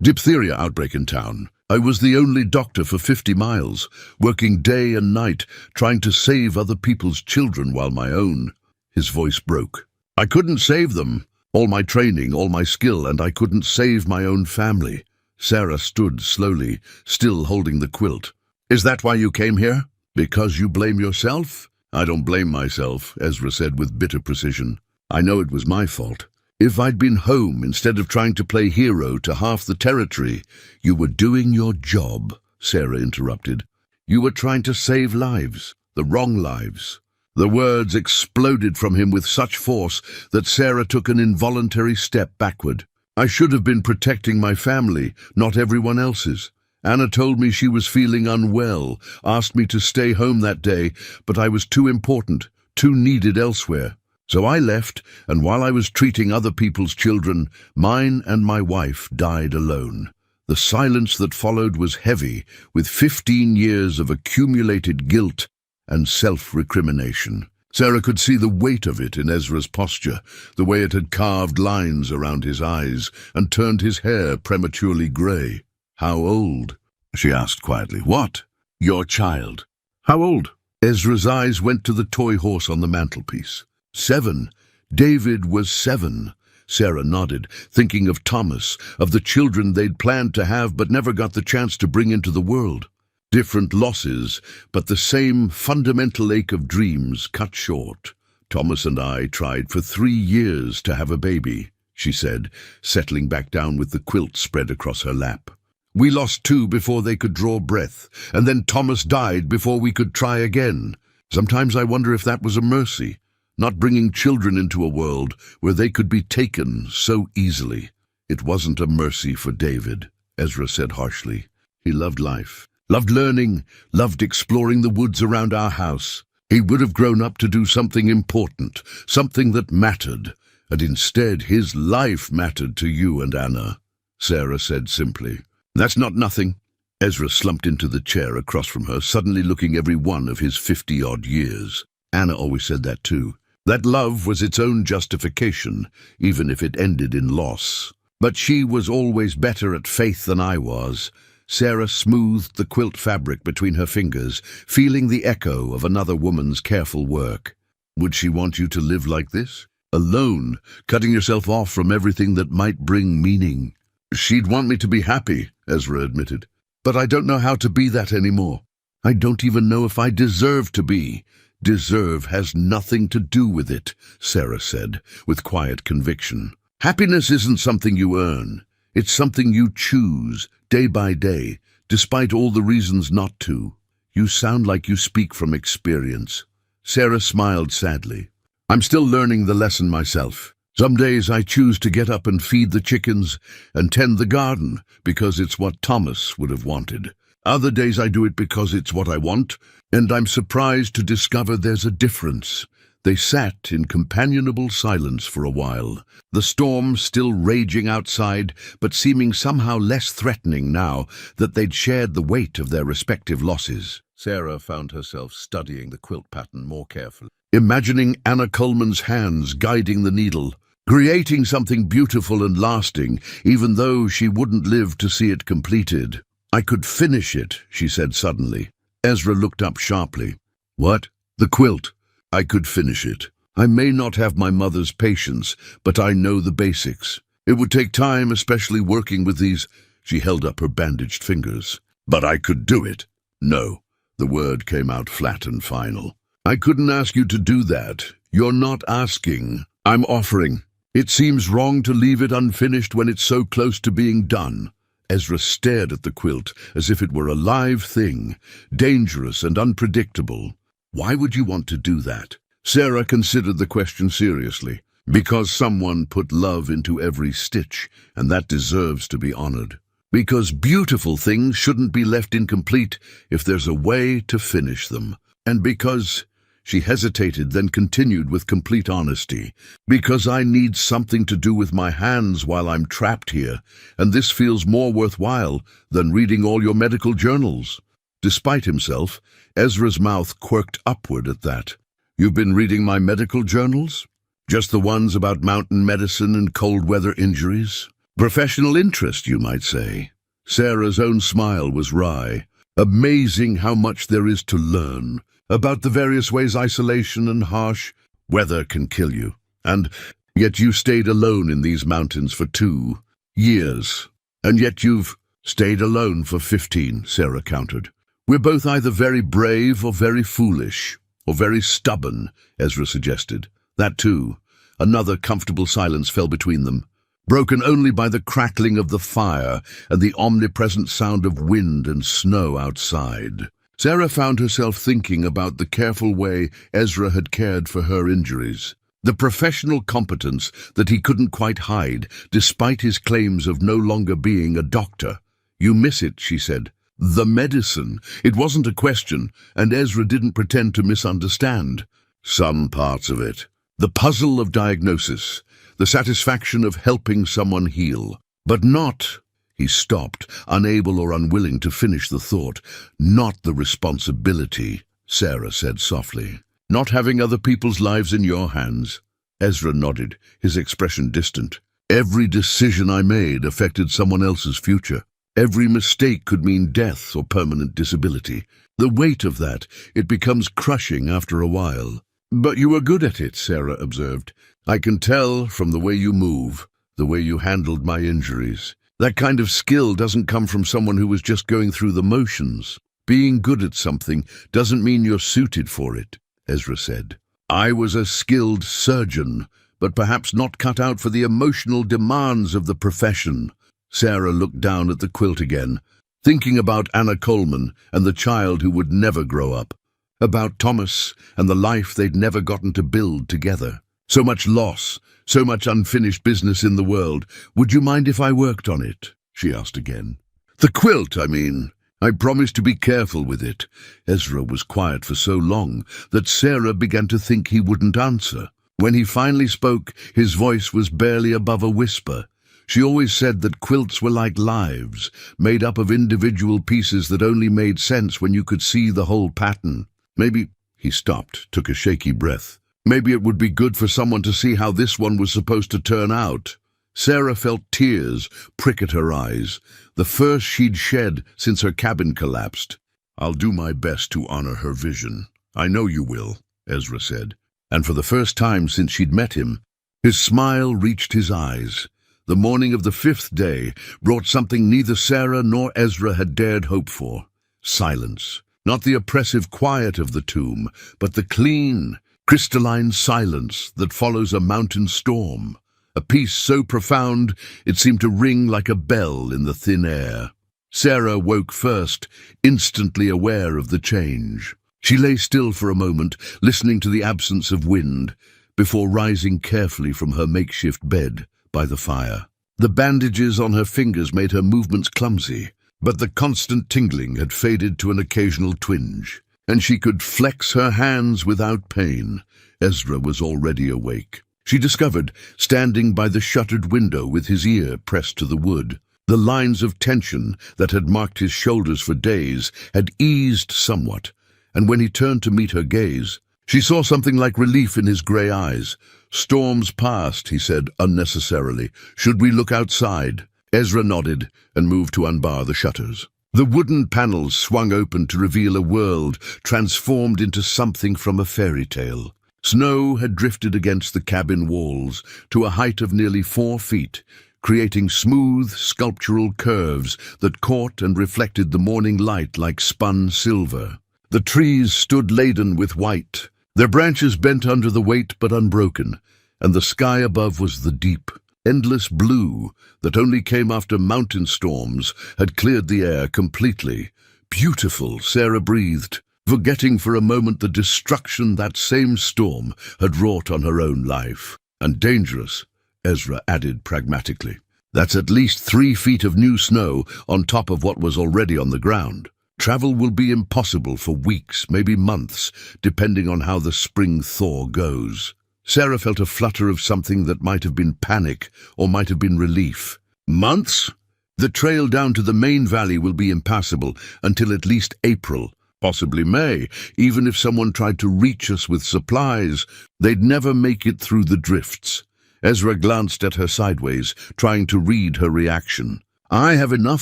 Diphtheria outbreak in town. I was the only doctor for 50 miles, working day and night, trying to save other people's children while my own. His voice broke. I couldn't save them. All my training, all my skill, and I couldn't save my own family. Sarah stood slowly, still holding the quilt. Is that why you came here? Because you blame yourself? I don't blame myself, Ezra said with bitter precision. I know it was my fault. If I'd been home instead of trying to play hero to half the territory, you were doing your job, Sarah interrupted. You were trying to save lives, the wrong lives. The words exploded from him with such force that Sarah took an involuntary step backward. I should have been protecting my family, not everyone else's. Anna told me she was feeling unwell, asked me to stay home that day, but I was too important, too needed elsewhere. So I left, and while I was treating other people's children, mine and my wife died alone. The silence that followed was heavy, with 15 years of accumulated guilt and self-recrimination. Sarah could see the weight of it in Ezra's posture, the way it had carved lines around his eyes and turned his hair prematurely grey. How old? She asked quietly. What? Your child. How old? Ezra's eyes went to the toy horse on the mantelpiece. 7. David was 7. Sarah nodded, thinking of Thomas, of the children they'd planned to have but never got the chance to bring into the world. Different losses, but the same fundamental ache of dreams cut short. Thomas and I tried for 3 years to have a baby, she said, settling back down with the quilt spread across her lap. We lost 2 before they could draw breath, and then Thomas died before we could try again. Sometimes I wonder if that was a mercy, not bringing children into a world where they could be taken so easily. It wasn't a mercy for David, Ezra said harshly. He loved life. Loved learning, loved exploring the woods around our house. He would have grown up to do something important, something that mattered, and instead his life mattered to you and Anna, Sarah said simply. That's not nothing. Ezra slumped into the chair across from her, suddenly looking every one of his 50-odd years. Anna always said that too. That love was its own justification, even if it ended in loss. But she was always better at faith than I was. Sarah smoothed the quilt fabric between her fingers, feeling the echo of another woman's careful work. Would she want you to live like this? Alone, cutting yourself off from everything that might bring meaning? She'd want me to be happy, Ezra admitted. But I don't know how to be that anymore. I don't even know if I deserve to be. Deserve has nothing to do with it, Sarah said, with quiet conviction. Happiness isn't something you earn. It's something you choose, day by day, despite all the reasons not to. You sound like you speak from experience. Sarah smiled sadly. I'm still learning the lesson myself. Some days I choose to get up and feed the chickens and tend the garden because it's what Thomas would have wanted. Other days I do it because it's what I want, and I'm surprised to discover there's a difference. They sat in companionable silence for a while, the storm still raging outside, but seeming somehow less threatening now that they'd shared the weight of their respective losses. Sarah found herself studying the quilt pattern more carefully, imagining Anna Coleman's hands guiding the needle, creating something beautiful and lasting, even though she wouldn't live to see it completed. I could finish it, she said suddenly. Ezra looked up sharply. What? The quilt. I could finish it. I may not have my mother's patience, but I know the basics. It would take time, especially working with these. She held up her bandaged fingers. But I could do it. No. The word came out flat and final. I couldn't ask you to do that. You're not asking. I'm offering. It seems wrong to leave it unfinished when it's so close to being done. Ezra stared at the quilt as if it were a live thing, dangerous and unpredictable. Why would you want to do that? Sarah considered the question seriously. Because someone put love into every stitch, and that deserves to be honored. Because beautiful things shouldn't be left incomplete if there's a way to finish them. And because... She hesitated, then continued with complete honesty. Because I need something to do with my hands while I'm trapped here, and this feels more worthwhile than reading all your medical journals. Despite himself, Ezra's mouth quirked upward at that. You've been reading my medical journals? Just the ones about mountain medicine and cold weather injuries? Professional interest, you might say. Sarah's own smile was wry. Amazing how much there is to learn about the various ways isolation and harsh weather can kill you. And yet you stayed alone in these mountains for 2 years. And yet you've stayed alone for 15, Sarah countered. We're both either very brave or very foolish, or very stubborn, Ezra suggested. That too. Another comfortable silence fell between them, broken only by the crackling of the fire and the omnipresent sound of wind and snow outside. Sarah found herself thinking about the careful way Ezra had cared for her injuries, the professional competence that he couldn't quite hide, despite his claims of no longer being a doctor. You miss it, she said. The medicine. It wasn't a question, and Ezra didn't pretend to misunderstand. Some parts of it. The puzzle of diagnosis, the satisfaction of helping someone heal, but not... He stopped, unable or unwilling to finish the thought. Not the responsibility, Sarah said softly. Not having other people's lives in your hands. Ezra nodded, his expression distant. Every decision I made affected someone else's future. Every mistake could mean death or permanent disability. The weight of that, it becomes crushing after a while. But you were good at it, Sarah observed. I can tell from the way you move, the way you handled my injuries. That kind of skill doesn't come from someone who was just going through the motions. Being good at something doesn't mean you're suited for it, Ezra said. I was a skilled surgeon, but perhaps not cut out for the emotional demands of the profession. Sarah looked down at the quilt again, thinking about Anna Coleman and the child who would never grow up, about Thomas and the life they'd never gotten to build together. So much loss, so much unfinished business in the world. Would you mind if I worked on it? She asked again. The quilt, I mean. I promised to be careful with it. Ezra was quiet for so long that Sarah began to think he wouldn't answer. When he finally spoke, his voice was barely above a whisper. She always said that quilts were like lives, made up of individual pieces that only made sense when you could see the whole pattern. Maybe... He stopped, took a shaky breath. Maybe it would be good for someone to see how this one was supposed to turn out. Sarah felt tears prick at her eyes, the first she'd shed since her cabin collapsed. I'll do my best to honor her vision. I know you will, Ezra said. And for the first time since she'd met him, his smile reached his eyes. The morning of the 5th day brought something neither Sarah nor Ezra had dared hope for. Silence. Not the oppressive quiet of the tomb, but the clean, crystalline silence that follows a mountain storm. A peace so profound it seemed to ring like a bell in the thin air. Sarah woke first, instantly aware of the change. She lay still for a moment, listening to the absence of wind, before rising carefully from her makeshift bed by the fire. The bandages on her fingers made her movements clumsy, but the constant tingling had faded to an occasional twinge, and she could flex her hands without pain. Ezra was already awake. She discovered, standing by the shuttered window with his ear pressed to the wood. The lines of tension that had marked his shoulders for days had eased somewhat, and when he turned to meet her gaze, she saw something like relief in his grey eyes. Storms past, he said unnecessarily. Should we look outside? Ezra nodded and moved to unbar the shutters. The wooden panels swung open to reveal a world transformed into something from a fairy tale. Snow had drifted against the cabin walls to a height of nearly 4 feet, creating smooth, sculptural curves that caught and reflected the morning light like spun silver. The trees stood laden with white, their branches bent under the weight but unbroken, and the sky above was the deep, endless blue that only came after mountain storms had cleared the air completely. Beautiful, Sarah breathed, forgetting for a moment the destruction that same storm had wrought on her own life. And dangerous, Ezra added pragmatically. That's at least 3 feet of new snow on top of what was already on the ground. Travel will be impossible for weeks, maybe months, depending on how the spring thaw goes. Sarah felt a flutter of something that might have been panic or might have been relief. Months? The trail down to the main valley will be impassable until at least April, possibly May. Even if someone tried to reach us with supplies, they'd never make it through the drifts. Ezra glanced at her sideways, trying to read her reaction. I have enough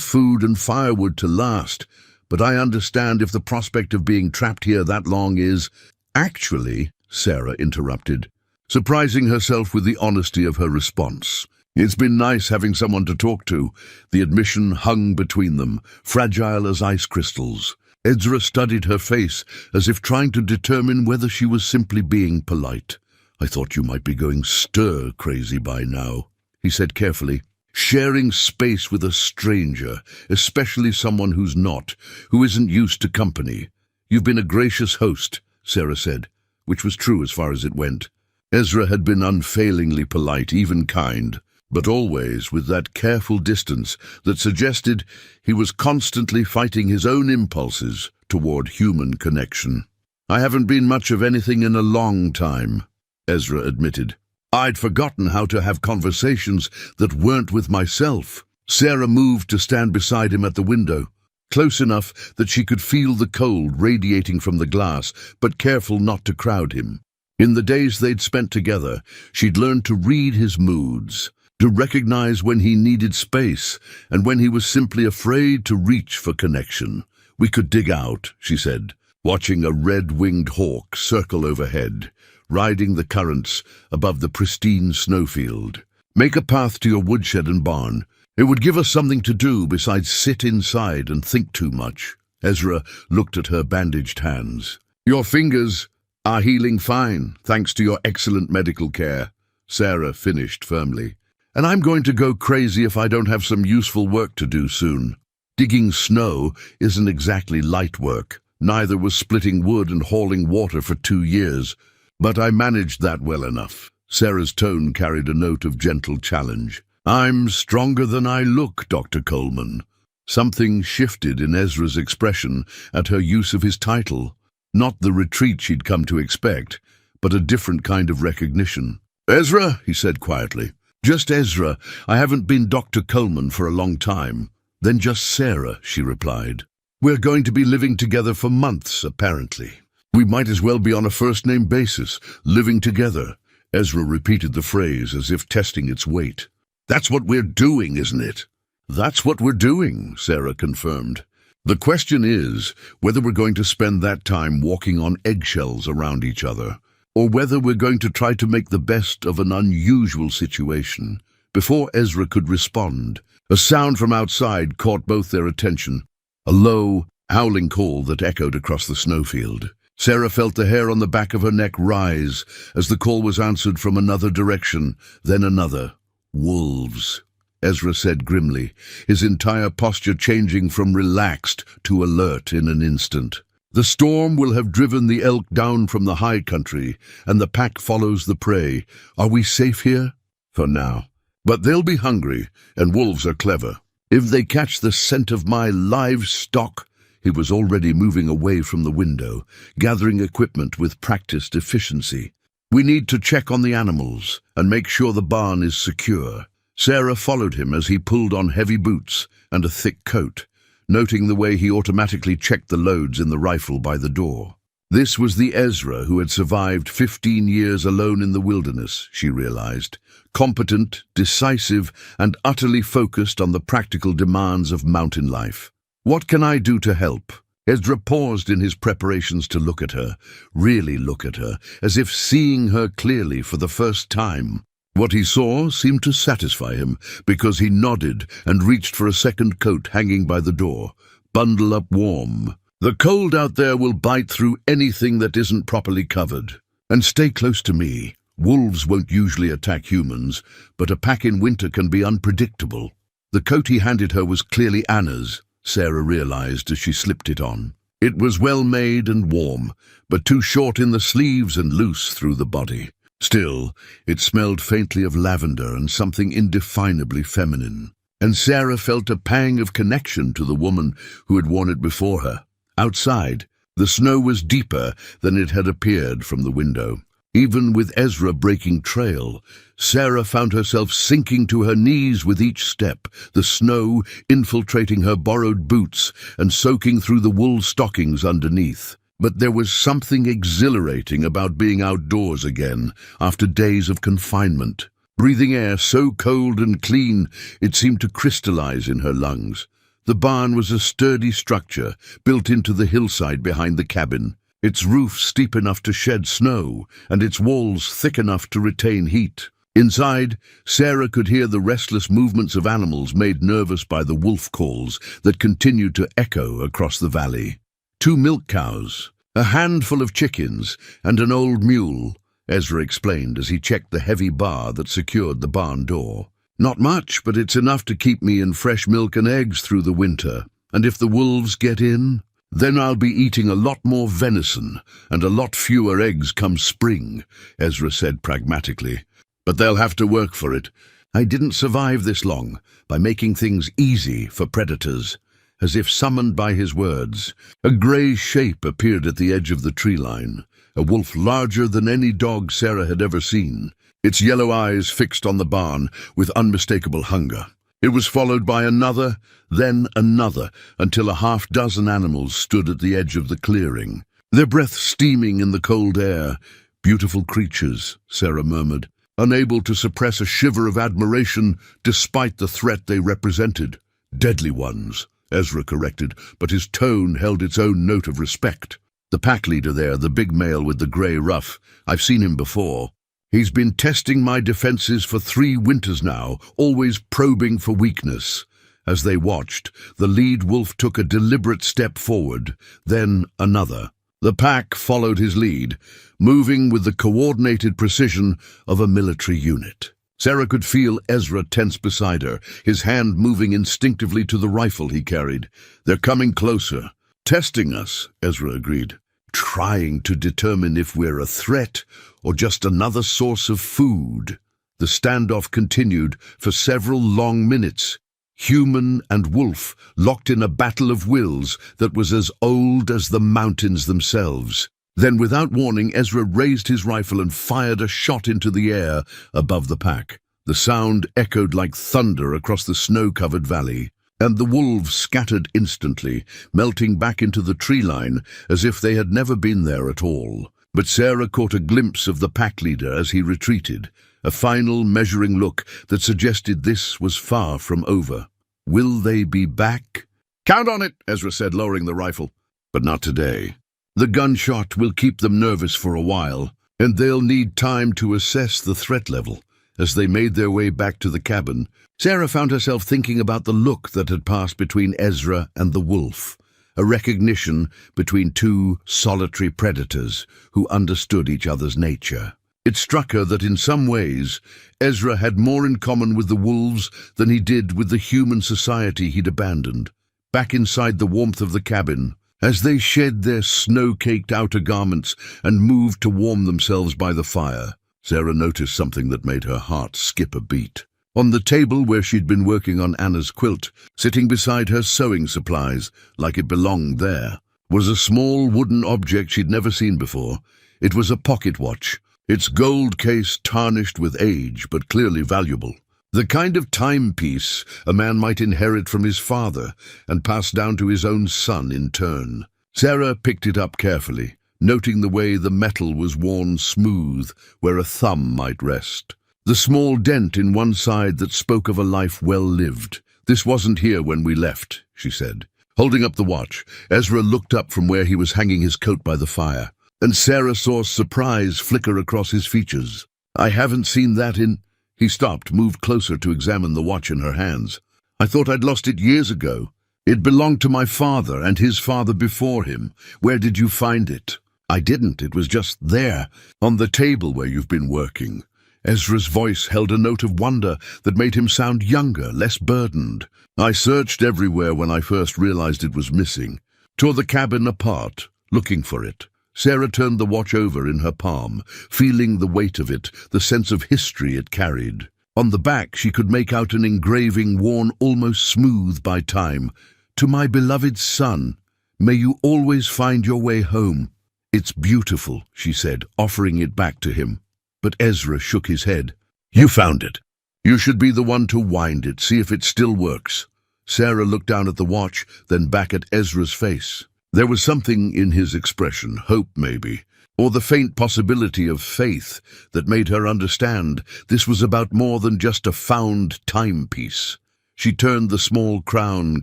food and firewood to last, but I understand if the prospect of being trapped here that long is— Actually, Sarah interrupted, surprising herself with the honesty of her response. It's been nice having someone to talk to. The admission hung between them, fragile as ice crystals. Ezra studied her face as if trying to determine whether she was simply being polite. I thought you might be going stir-crazy by now, he said carefully. Sharing space with a stranger, especially someone who isn't used to company. You've been a gracious host, Sarah said, which was true as far as it went. Ezra had been unfailingly polite, even kind, but always with that careful distance that suggested he was constantly fighting his own impulses toward human connection. I haven't been much of anything in a long time, Ezra admitted. I'd forgotten how to have conversations that weren't with myself. Sarah moved to stand beside him at the window, close enough that she could feel the cold radiating from the glass, but careful not to crowd him. In the days they'd spent together, she'd learned to read his moods, to recognize when he needed space and when he was simply afraid to reach for connection. We could dig out, she said, watching a red-winged hawk circle overhead, riding the currents above the pristine snowfield. Make a path to your woodshed and barn. It would give us something to do besides sit inside and think too much. Ezra looked at her bandaged hands. Your fingers are healing fine, thanks to your excellent medical care, Sarah finished firmly. And I'm going to go crazy if I don't have some useful work to do soon. Digging snow isn't exactly light work. Neither was splitting wood and hauling water for 2 years. But I managed that well enough. Sarah's tone carried a note of gentle challenge. I'm stronger than I look, Dr. Coleman. Something shifted in Ezra's expression at her use of his title. Not the retreat she'd come to expect, but a different kind of recognition. Ezra, he said quietly. Just Ezra. I haven't been Dr. Coleman for a long time. Then just Sarah, she replied. We're going to be living together for months, apparently. We might as well be on a first-name basis, living together. Ezra repeated the phrase as if testing its weight. That's what we're doing, isn't it? That's what we're doing, Sarah confirmed. The question is whether we're going to spend that time walking on eggshells around each other, or whether we're going to try to make the best of an unusual situation. Before Ezra could respond, a sound from outside caught both their attention, a low, howling call that echoed across the snowfield. Sarah felt the hair on the back of her neck rise as the call was answered from another direction, then another. Wolves, Ezra said grimly, his entire posture changing from relaxed to alert in an instant. The storm will have driven the elk down from the high country, and the pack follows the prey. Are we safe here? For now. But they'll be hungry, and wolves are clever. If they catch the scent of my livestock— He was already moving away from the window, gathering equipment with practiced efficiency. We need to check on the animals and make sure the barn is secure. Sarah followed him as he pulled on heavy boots and a thick coat, noting the way he automatically checked the loads in the rifle by the door. This was the Ezra who had survived 15 years alone in the wilderness, she realized, competent, decisive, and utterly focused on the practical demands of mountain life. What can I do to help? Ezra paused in his preparations to look at her, really look at her, as if seeing her clearly for the first time. What he saw seemed to satisfy him, because he nodded and reached for a second coat hanging by the door. Bundle up warm. The cold out there will bite through anything that isn't properly covered. And stay close to me. Wolves won't usually attack humans, but a pack in winter can be unpredictable. The coat he handed her was clearly Anna's, Sarah realized as she slipped it on. It was well made and warm, but too short in the sleeves and loose through the body. Still, it smelled faintly of lavender and something indefinably feminine. And Sarah felt a pang of connection to the woman who had worn it before her. Outside, the snow was deeper than it had appeared from the window. Even with Ezra breaking trail, Sarah found herself sinking to her knees with each step, the snow infiltrating her borrowed boots and soaking through the wool stockings underneath. But there was something exhilarating about being outdoors again after days of confinement. Breathing air so cold and clean it seemed to crystallize in her lungs. The barn was a sturdy structure built into the hillside behind the cabin, its roof steep enough to shed snow and its walls thick enough to retain heat. Inside, Sarah could hear the restless movements of animals made nervous by the wolf calls that continued to echo across the valley. 2 milk cows, a handful of chickens, and an old mule, Ezra explained as he checked the heavy bar that secured the barn door. Not much, but it's enough to keep me in fresh milk and eggs through the winter. And if the wolves get in, then I'll be eating a lot more venison and a lot fewer eggs come spring, Ezra said pragmatically. But they'll have to work for it. I didn't survive this long by making things easy for predators. As if summoned by his words, a grey shape appeared at the edge of the tree line. A wolf larger than any dog Sarah had ever seen, its yellow eyes fixed on the barn with unmistakable hunger. It was followed by another, then another, until a half-dozen animals stood at the edge of the clearing, their breath steaming in the cold air. Beautiful creatures, Sarah murmured, unable to suppress a shiver of admiration despite the threat they represented. Deadly ones, Ezra corrected, but his tone held its own note of respect. The pack leader there, the big male with the grey ruff, I've seen him before. He's been testing my defenses for 3 winters now, always probing for weakness. As they watched, the lead wolf took a deliberate step forward, then another. The pack followed his lead, moving with the coordinated precision of a military unit. Sarah could feel Ezra tense beside her, his hand moving instinctively to the rifle he carried. They're coming closer. Testing us, Ezra agreed. Trying to determine if we're a threat or just another source of food. The standoff continued for several long minutes. Human and wolf locked in a battle of wills that was as old as the mountains themselves. Then, without warning, Ezra raised his rifle and fired a shot into the air above the pack. The sound echoed like thunder across the snow-covered valley, and the wolves scattered instantly, melting back into the tree line as if they had never been there at all. But Sarah caught a glimpse of the pack leader as he retreated, a final measuring look that suggested this was far from over. Will they be back? Count on it, Ezra said, lowering the rifle. But not today. The gunshot will keep them nervous for a while, and they'll need time to assess the threat level. As they made their way back to the cabin, Sarah found herself thinking about the look that had passed between Ezra and the wolf, a recognition between 2 solitary predators who understood each other's nature. It struck her that in some ways, Ezra had more in common with the wolves than he did with the human society he'd abandoned. Back inside the warmth of the cabin, as they shed their snow-caked outer garments and moved to warm themselves by the fire, Sarah noticed something that made her heart skip a beat. On the table where she'd been working on Anna's quilt, sitting beside her sewing supplies, like it belonged there, was a small wooden object she'd never seen before. It was a pocket watch, its gold case tarnished with age, but clearly valuable. The kind of timepiece a man might inherit from his father and pass down to his own son in turn. Sarah picked it up carefully, noting the way the metal was worn smooth where a thumb might rest. The small dent in one side that spoke of a life well lived. This wasn't here when we left, she said. Holding up the watch, Ezra looked up from where he was hanging his coat by the fire, and Sarah saw surprise flicker across his features. I haven't seen that in... He stopped, moved closer to examine the watch in her hands. I thought I'd lost it years ago. It belonged to my father and his father before him. Where did you find it? I didn't. It was just there, on the table where you've been working. Ezra's voice held a note of wonder that made him sound younger, less burdened. I searched everywhere when I first realized it was missing. Tore the cabin apart, looking for it. Sarah turned the watch over in her palm, feeling the weight of it, the sense of history it carried. On the back she could make out an engraving worn almost smooth by time. "To my beloved son, may you always find your way home." "It's beautiful," she said, offering it back to him. But Ezra shook his head. "You found it. You should be the one to wind it, see if it still works." Sarah looked down at the watch, then back at Ezra's face. There was something in his expression, hope maybe, or the faint possibility of faith that made her understand this was about more than just a found timepiece. She turned the small crown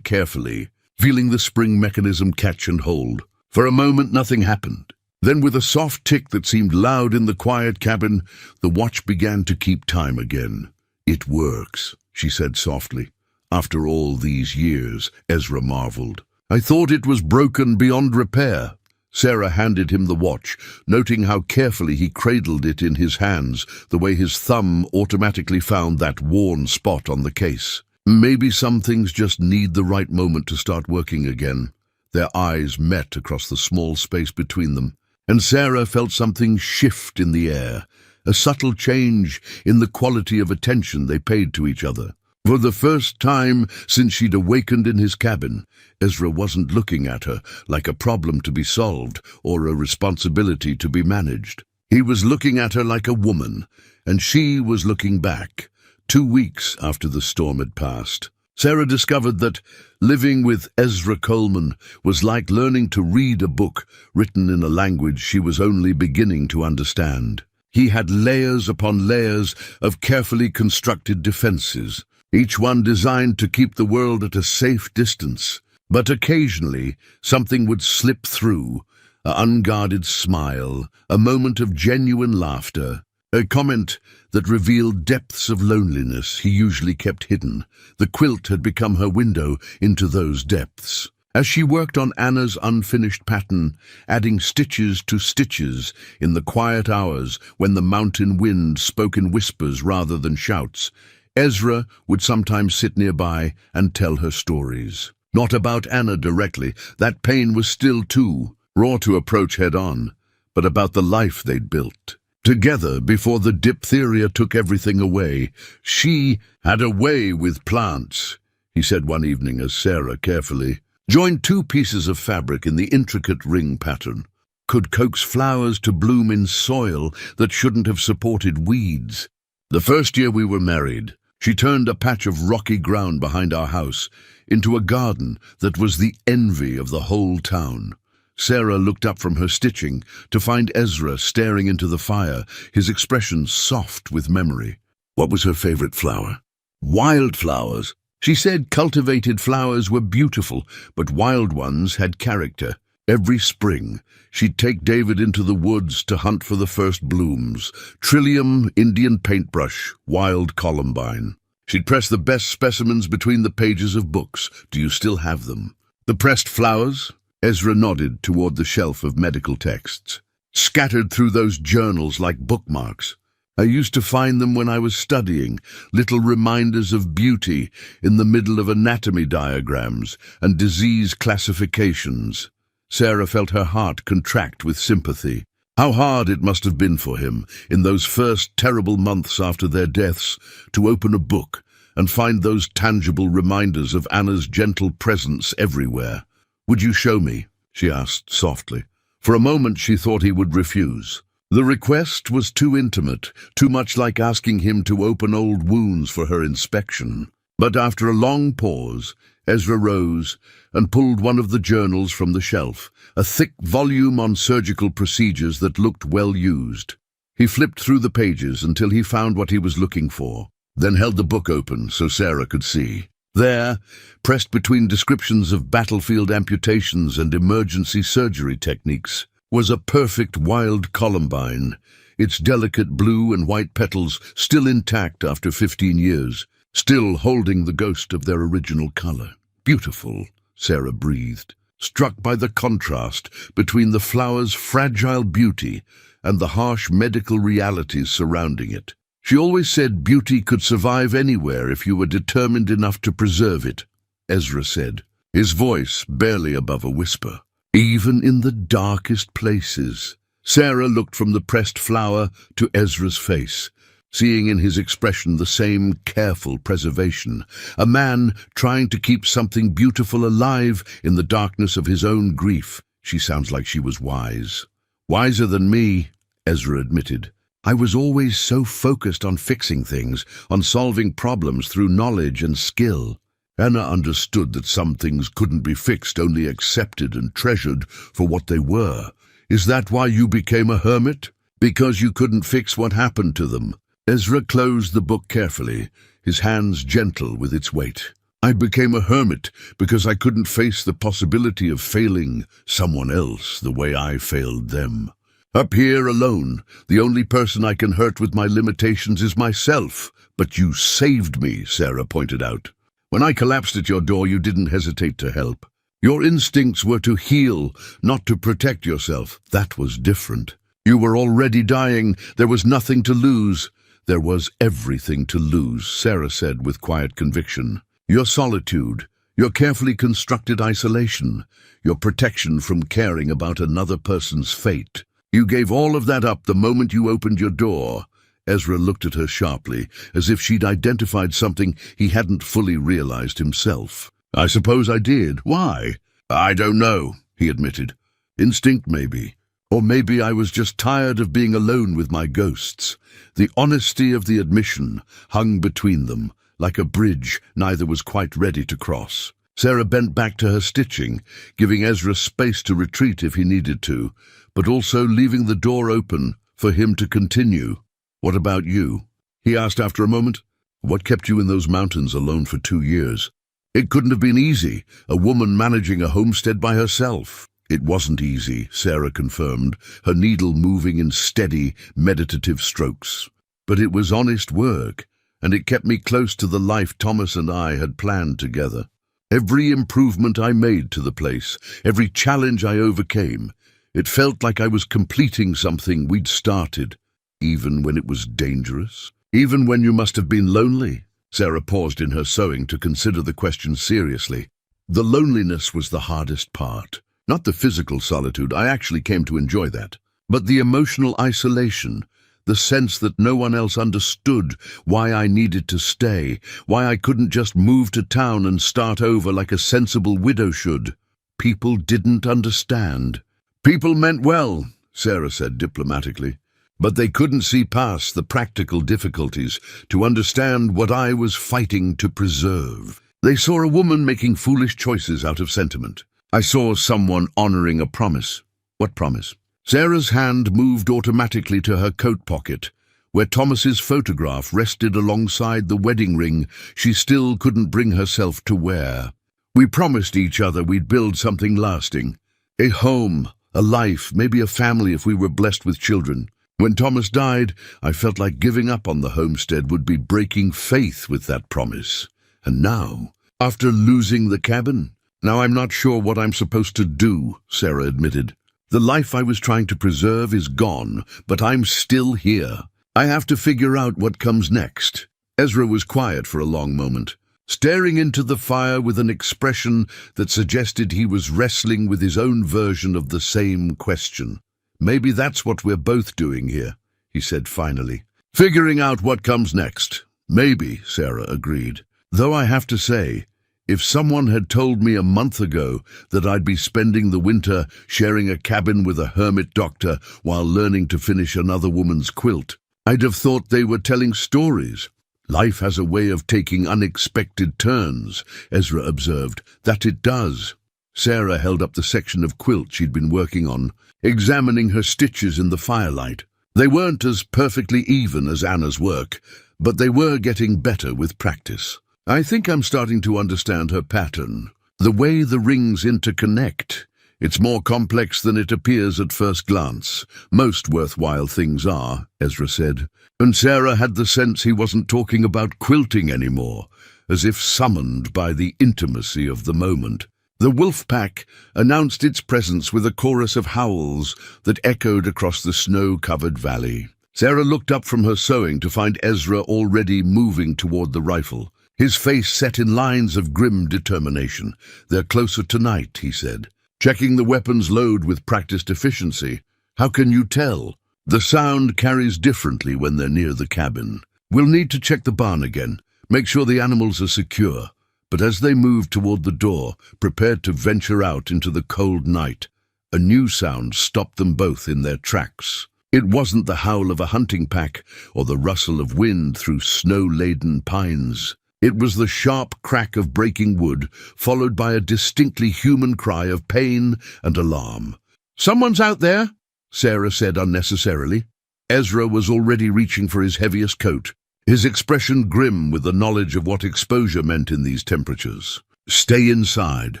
carefully, feeling the spring mechanism catch and hold. For a moment nothing happened. Then with a soft tick that seemed loud in the quiet cabin, the watch began to keep time again. "It works," she said softly. "After all these years," Ezra marveled. "I thought it was broken beyond repair." Sarah handed him the watch, noting how carefully he cradled it in his hands, the way his thumb automatically found that worn spot on the case. "Maybe some things just need the right moment to start working again." Their eyes met across the small space between them, and Sarah felt something shift in the air, a subtle change in the quality of attention they paid to each other. For the first time since she'd awakened in his cabin, Ezra wasn't looking at her like a problem to be solved or a responsibility to be managed. He was looking at her like a woman, and she was looking back, 2 weeks after the storm had passed. Sarah discovered that living with Ezra Coleman was like learning to read a book written in a language she was only beginning to understand. He had layers upon layers of carefully constructed defenses, each one designed to keep the world at a safe distance. But occasionally something would slip through, an unguarded smile, a moment of genuine laughter, a comment that revealed depths of loneliness he usually kept hidden. The quilt had become her window into those depths. As she worked on Anna's unfinished pattern, adding stitches to stitches in the quiet hours when the mountain wind spoke in whispers rather than shouts, Ezra would sometimes sit nearby and tell her stories. Not about Anna directly, that pain was still too raw to approach head-on, but about the life they'd built. Together, before the diphtheria took everything away, she had a way with plants, he said one evening as Sarah carefully joined 2 pieces of fabric in the intricate ring pattern. Could coax flowers to bloom in soil that shouldn't have supported weeds. The first year we were married, she turned a patch of rocky ground behind our house into a garden that was the envy of the whole town. Sarah looked up from her stitching to find Ezra staring into the fire, his expression soft with memory. What was her favorite flower? Wildflowers. She said cultivated flowers were beautiful, but wild ones had character. Every spring, she'd take David into the woods to hunt for the first blooms. Trillium, Indian paintbrush, wild columbine. She'd press the best specimens between the pages of books. Do you still have them? The pressed flowers? Ezra nodded toward the shelf of medical texts. Scattered through those journals like bookmarks. I used to find them when I was studying, little reminders of beauty in the middle of anatomy diagrams and disease classifications. Sarah felt her heart contract with sympathy. How hard it must have been for him, in those first terrible months after their deaths, to open a book and find those tangible reminders of Anna's gentle presence everywhere. "Would you show me?" she asked softly. For a moment she thought he would refuse. The request was too intimate, too much like asking him to open old wounds for her inspection. But after a long pause, Ezra rose and pulled one of the journals from the shelf, a thick volume on surgical procedures that looked well used. He flipped through the pages until he found what he was looking for, then held the book open so Sarah could see. There, pressed between descriptions of battlefield amputations and emergency surgery techniques, was a perfect wild columbine, its delicate blue and white petals still intact after 15 years, still holding the ghost of their original color. "Beautiful," Sarah breathed. struck by the contrast between the flower's fragile beauty and the harsh medical realities surrounding it. She always said beauty could survive anywhere if you were determined enough to preserve it, Ezra said, his voice barely above a whisper. Even in the darkest places. Sarah looked from the pressed flower to Ezra's face, seeing in his expression the same careful preservation, a man trying to keep something beautiful alive in the darkness of his own grief. She sounds like she was wise. Wiser than me, Ezra admitted. I was always so focused on fixing things, on solving problems through knowledge and skill. Anna understood that some things couldn't be fixed, only accepted and treasured for what they were. Is that why you became a hermit? Because you couldn't fix what happened to them? Ezra closed the book carefully, his hands gentle with its weight. I became a hermit because I couldn't face the possibility of failing someone else the way I failed them. Up here alone, the only person I can hurt with my limitations is myself. But you saved me, Sarah pointed out. When I collapsed at your door, you didn't hesitate to help. Your instincts were to heal, not to protect yourself. That was different. You were already dying. There was nothing to lose. There was everything to lose, Sarah said with quiet conviction. Your solitude, your carefully constructed isolation, your protection from caring about another person's fate. You gave all of that up the moment you opened your door. Ezra looked at her sharply, as if she'd identified something he hadn't fully realized himself. I suppose I did. Why? I don't know, he admitted. Instinct, maybe. Or maybe I was just tired of being alone with my ghosts. The honesty of the admission hung between them, like a bridge neither was quite ready to cross. Sarah bent back to her stitching, giving Ezra space to retreat if he needed to, but also leaving the door open for him to continue. What about you? He asked after a moment. What kept you in those mountains alone for 2 years? It couldn't have been easy, a woman managing a homestead by herself. It wasn't easy, Sarah confirmed, her needle moving in steady, meditative strokes. But it was honest work, and it kept me close to the life Thomas and I had planned together. Every improvement I made to the place, every challenge I overcame, it felt like I was completing something we'd started. Even when it was dangerous? Even when you must have been lonely? Sarah paused in her sewing to consider the question seriously. The loneliness was the hardest part. Not the physical solitude, I actually came to enjoy that. But the emotional isolation, the sense that no one else understood why I needed to stay, why I couldn't just move to town and start over like a sensible widow should. People didn't understand. People meant well, Sarah said diplomatically. But they couldn't see past the practical difficulties to understand what I was fighting to preserve. They saw a woman making foolish choices out of sentiment. I saw someone honoring a promise. What promise? Sarah's hand moved automatically to her coat pocket, where Thomas's photograph rested alongside the wedding ring she still couldn't bring herself to wear. We promised each other we'd build something lasting. A home, a life, maybe a family if we were blessed with children. When Thomas died, I felt like giving up on the homestead would be breaking faith with that promise. And now, after losing the cabin, now I'm not sure what I'm supposed to do, Sarah admitted. The life I was trying to preserve is gone, but I'm still here. I have to figure out what comes next. Ezra was quiet for a long moment, staring into the fire with an expression that suggested he was wrestling with his own version of the same question. Maybe that's what we're both doing here, he said finally. Figuring out what comes next. Maybe, Sarah agreed. Though I have to say, if someone had told me a month ago that I'd be spending the winter sharing a cabin with a hermit doctor while learning to finish another woman's quilt, I'd have thought they were telling stories. Life has a way of taking unexpected turns, Ezra observed. That it does. Sarah held up the section of quilt she'd been working on, examining her stitches in the firelight. They weren't as perfectly even as Anna's work, but they were getting better with practice. I think I'm starting to understand her pattern, the way the rings interconnect. It's more complex than it appears at first glance. Most worthwhile things are, Ezra said. And Sarah had the sense he wasn't talking about quilting anymore, as if summoned by the intimacy of the moment. The wolf pack announced its presence with a chorus of howls that echoed across the snow-covered valley. Sarah looked up from her sewing to find Ezra already moving toward the rifle, his face set in lines of grim determination. "They're closer tonight," he said, checking the weapon's load with practiced efficiency. "How can you tell?" "The sound carries differently when they're near the cabin. We'll need to check the barn again, make sure the animals are secure." But as they moved toward the door, prepared to venture out into the cold night, a new sound stopped them both in their tracks. It wasn't the howl of a hunting pack or the rustle of wind through snow-laden pines. It was the sharp crack of breaking wood, followed by a distinctly human cry of pain and alarm. "Someone's out there," Sarah said unnecessarily. Ezra was already reaching for his heaviest coat, his expression grim with the knowledge of what exposure meant in these temperatures. "Stay inside.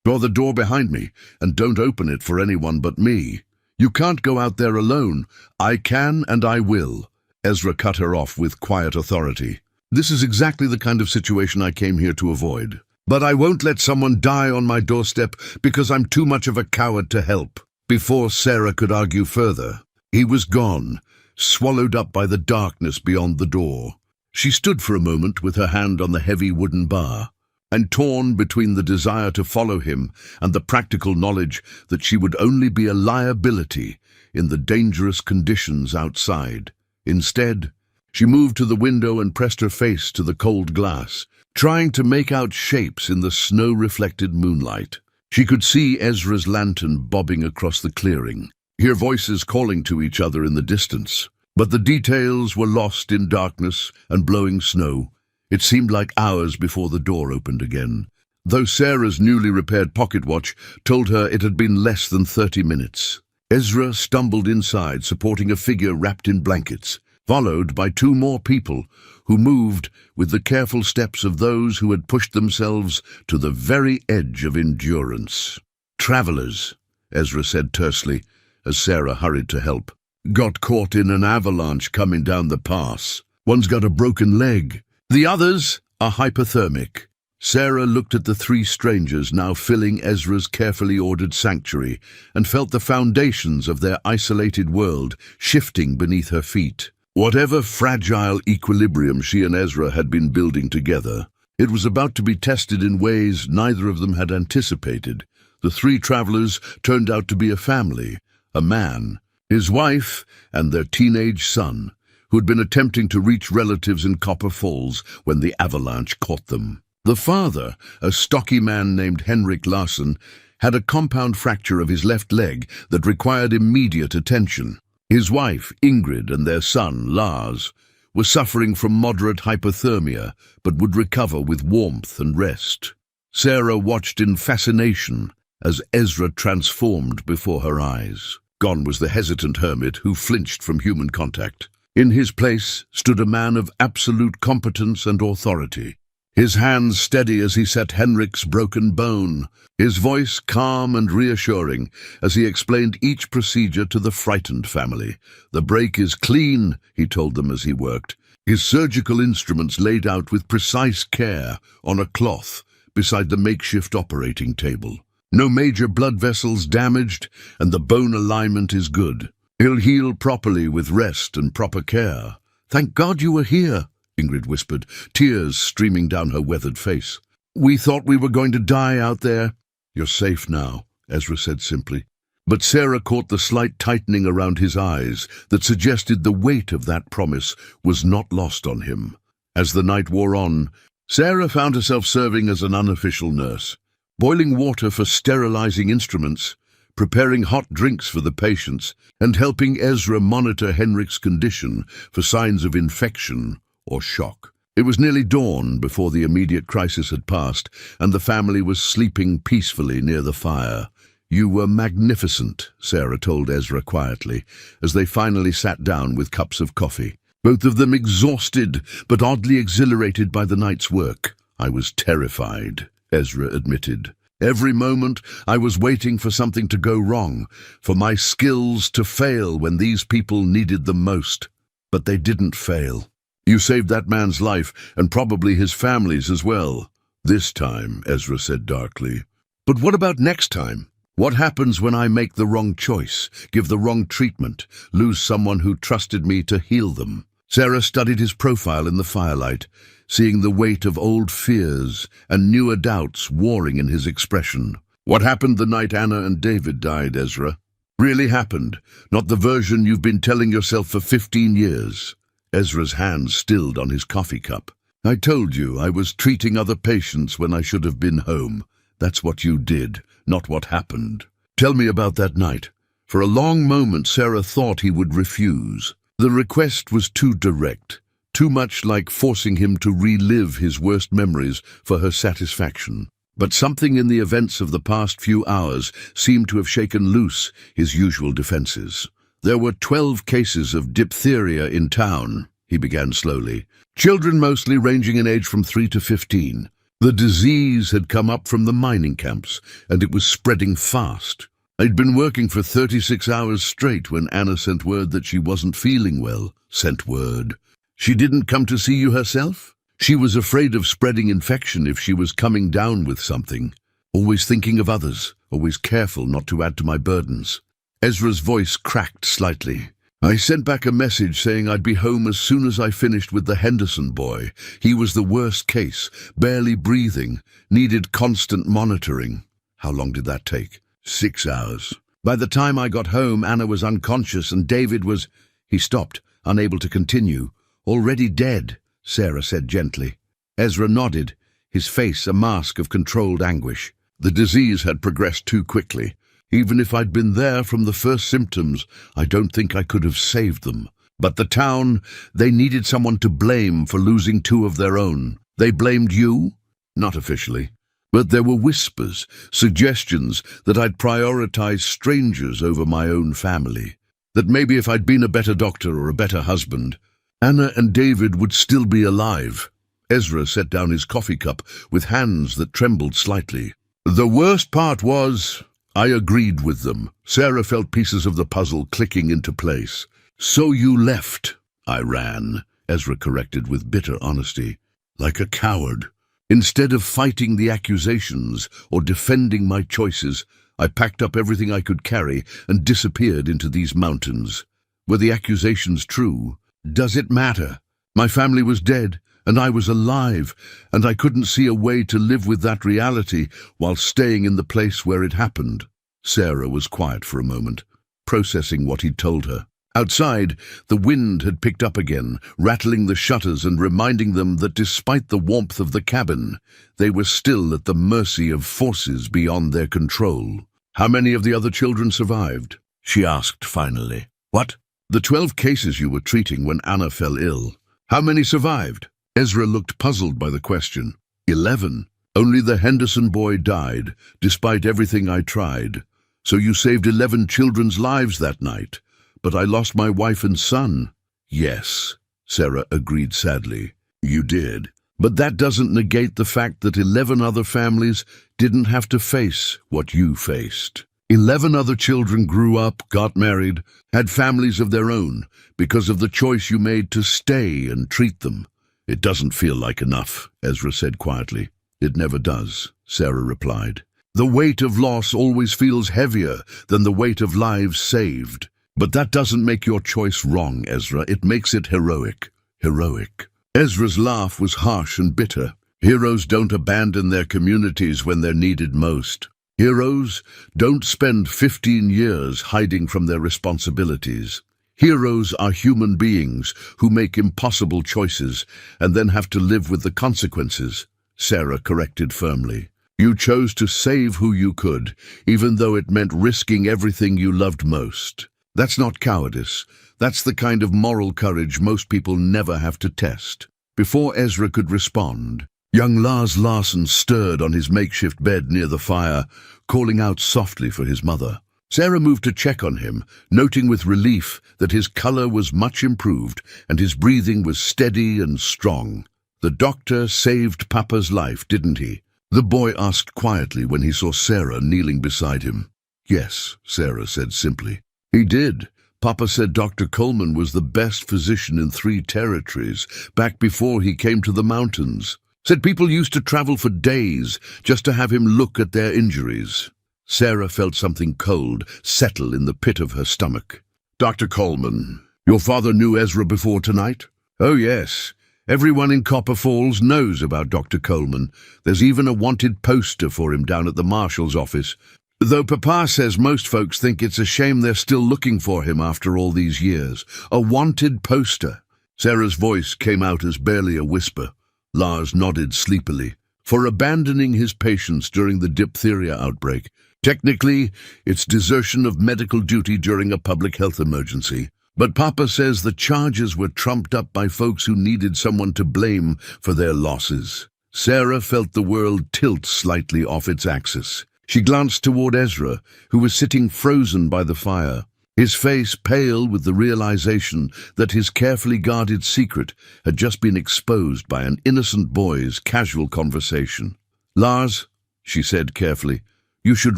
Draw the door behind me, and don't open it for anyone but me. You can't go out there alone." "I can and I will," Ezra cut her off with quiet authority. "This is exactly the kind of situation I came here to avoid. But I won't let someone die on my doorstep because I'm too much of a coward to help." Before Sarah could argue further, he was gone, swallowed up by the darkness beyond the door. She stood for a moment with her hand on the heavy wooden bar, and torn between the desire to follow him and the practical knowledge that she would only be a liability in the dangerous conditions outside. Instead, she moved to the window and pressed her face to the cold glass, trying to make out shapes in the snow-reflected moonlight. She could see Ezra's lantern bobbing across the clearing, hear voices calling to each other in the distance. But the details were lost in darkness and blowing snow. It seemed like hours before the door opened again, though Sarah's newly repaired pocket watch told her it had been less than 30 minutes. Ezra stumbled inside, supporting a figure wrapped in blankets, followed by 2 more people who moved with the careful steps of those who had pushed themselves to the very edge of endurance. "Travelers," Ezra said tersely as Sarah hurried to help. "Got caught in an avalanche coming down the pass. One's got a broken leg. The others are hypothermic." Sarah looked at the 3 strangers now filling Ezra's carefully ordered sanctuary and felt the foundations of their isolated world shifting beneath her feet. Whatever fragile equilibrium she and Ezra had been building together, it was about to be tested in ways neither of them had anticipated. The 3 travelers turned out to be a family, a man, his wife, and their teenage son, who had been attempting to reach relatives in Copper Falls when the avalanche caught them. The father, a stocky man named Henrik Larsson, had a compound fracture of his left leg that required immediate attention. His wife, Ingrid, and their son, Lars, were suffering from moderate hypothermia but would recover with warmth and rest. Sarah watched in fascination as Ezra transformed before her eyes. Gone was the hesitant hermit who flinched from human contact. In his place stood a man of absolute competence and authority, his hands steady as he set Henrik's broken bone, his voice calm and reassuring as he explained each procedure to the frightened family. "The break is clean," he told them as he worked, his surgical instruments laid out with precise care on a cloth beside the makeshift operating table. "No major blood vessels damaged, and the bone alignment is good. He'll heal properly with rest and proper care." "Thank God you were here," Ingrid whispered, tears streaming down her weathered face. "We thought we were going to die out there." "You're safe now," Ezra said simply. But Sarah caught the slight tightening around his eyes that suggested the weight of that promise was not lost on him. As the night wore on, Sarah found herself serving as an unofficial nurse, boiling water for sterilizing instruments, preparing hot drinks for the patients, and helping Ezra monitor Henrik's condition for signs of infection or shock. It was nearly dawn before the immediate crisis had passed, and the family was sleeping peacefully near the fire. "You were magnificent," Sarah told Ezra quietly, as they finally sat down with cups of coffee, both of them exhausted but oddly exhilarated by the night's work. "I was terrified," Ezra admitted. "Every moment I was waiting for something to go wrong, for my skills to fail when these people needed them most. But they didn't fail. You saved that man's life, and probably his family's as well." "This time," Ezra said darkly, But what about next time? What happens when I make the wrong choice, give the wrong treatment, lose someone who trusted me to heal them? Sarah studied his profile in the firelight, seeing the weight of old fears and newer doubts warring in his expression. What happened the night Anna and David died, Ezra? Really happened, not the version you've been telling yourself for 15 years. Ezra's hands stilled on his coffee cup. I told you I was treating other patients when I should have been home. That's what you did, not what happened. Tell me about that night. For a long moment, Sarah thought he would refuse. The request was too direct, too much like forcing him to relive his worst memories for her satisfaction. But something in the events of the past few hours seemed to have shaken loose his usual defenses. There were 12 cases of diphtheria in town, he began slowly. Children mostly ranging in age from 3 to 15. The disease had come up from the mining camps, and it was spreading fast. I'd been working for 36 hours straight when Anna sent word that she wasn't feeling well. Sent word. She didn't come to see you herself? She was afraid of spreading infection if she was coming down with something. Always thinking of others, always careful not to add to my burdens. Ezra's voice cracked slightly. I sent back a message saying I'd be home as soon as I finished with the Henderson boy. He was the worst case, barely breathing, needed constant monitoring. How long did that take? 6 hours. By the time I got home, Anna was unconscious and David was... He stopped, unable to continue. Already dead, Sarah said gently. Ezra nodded, his face a mask of controlled anguish. The disease had progressed too quickly. Even if I'd been there from the first symptoms, I don't think I could have saved them. But the town, they needed someone to blame for losing 2 of their own. They blamed you? Not officially. But there were whispers, suggestions that I'd prioritize strangers over my own family. That maybe if I'd been a better doctor or a better husband, Anna and David would still be alive. Ezra set down his coffee cup with hands that trembled slightly. The worst part was... I agreed with them. Sarah felt pieces of the puzzle clicking into place. So you left. I ran, Ezra corrected with bitter honesty. Like a coward. Instead of fighting the accusations or defending my choices, I packed up everything I could carry and disappeared into these mountains. Were the accusations true? Does it matter? My family was dead, and I was alive, and I couldn't see a way to live with that reality while staying in the place where it happened. Sarah was quiet for a moment, processing what he'd told her. Outside, the wind had picked up again, rattling the shutters and reminding them that despite the warmth of the cabin, they were still at the mercy of forces beyond their control. How many of the other children survived? She asked finally. What? The 12 cases you were treating when Anna fell ill. How many survived? Ezra looked puzzled by the question. 11. Only the Henderson boy died, despite everything I tried. So you saved 11 children's lives that night. But I lost my wife and son. Yes, Sarah agreed sadly. You did. But that doesn't negate the fact that 11 other families didn't have to face what you faced. 11 other children grew up, got married, had families of their own because of the choice you made to stay and treat them. It doesn't feel like enough, Ezra said quietly. It never does, Sarah replied. The weight of loss always feels heavier than the weight of lives saved. But that doesn't make your choice wrong, Ezra. It makes it heroic. Heroic. Ezra's laugh was harsh and bitter. Heroes don't abandon their communities when they're needed most. Heroes don't spend 15 years hiding from their responsibilities. Heroes are human beings who make impossible choices and then have to live with the consequences, Sarah corrected firmly. You chose to save who you could, even though it meant risking everything you loved most. That's not cowardice. That's the kind of moral courage most people never have to test. Before Ezra could respond, young Lars Larson stirred on his makeshift bed near the fire, calling out softly for his mother. Sarah moved to check on him, noting with relief that his color was much improved and his breathing was steady and strong. The doctor saved Papa's life, didn't he? The boy asked quietly when he saw Sarah kneeling beside him. Yes, Sarah said simply. He did. Papa said Dr. Coleman was the best physician in 3 territories, back before he came to the mountains. Said people used to travel for days just to have him look at their injuries. Sarah felt something cold settle in the pit of her stomach. Dr. Coleman, your father knew Ezra before tonight? Oh, yes. Everyone in Copper Falls knows about Dr. Coleman. There's even a wanted poster for him down at the marshal's office. Though Papa says most folks think it's a shame they're still looking for him after all these years. A wanted poster. Sarah's voice came out as barely a whisper. Lars nodded sleepily. For abandoning his patients during the diphtheria outbreak. Technically, it's desertion of medical duty during a public health emergency. But Papa says the charges were trumped up by folks who needed someone to blame for their losses. Sarah felt the world tilt slightly off its axis. She glanced toward Ezra, who was sitting frozen by the fire, his face pale with the realization that his carefully guarded secret had just been exposed by an innocent boy's casual conversation. Lars, she said carefully, you should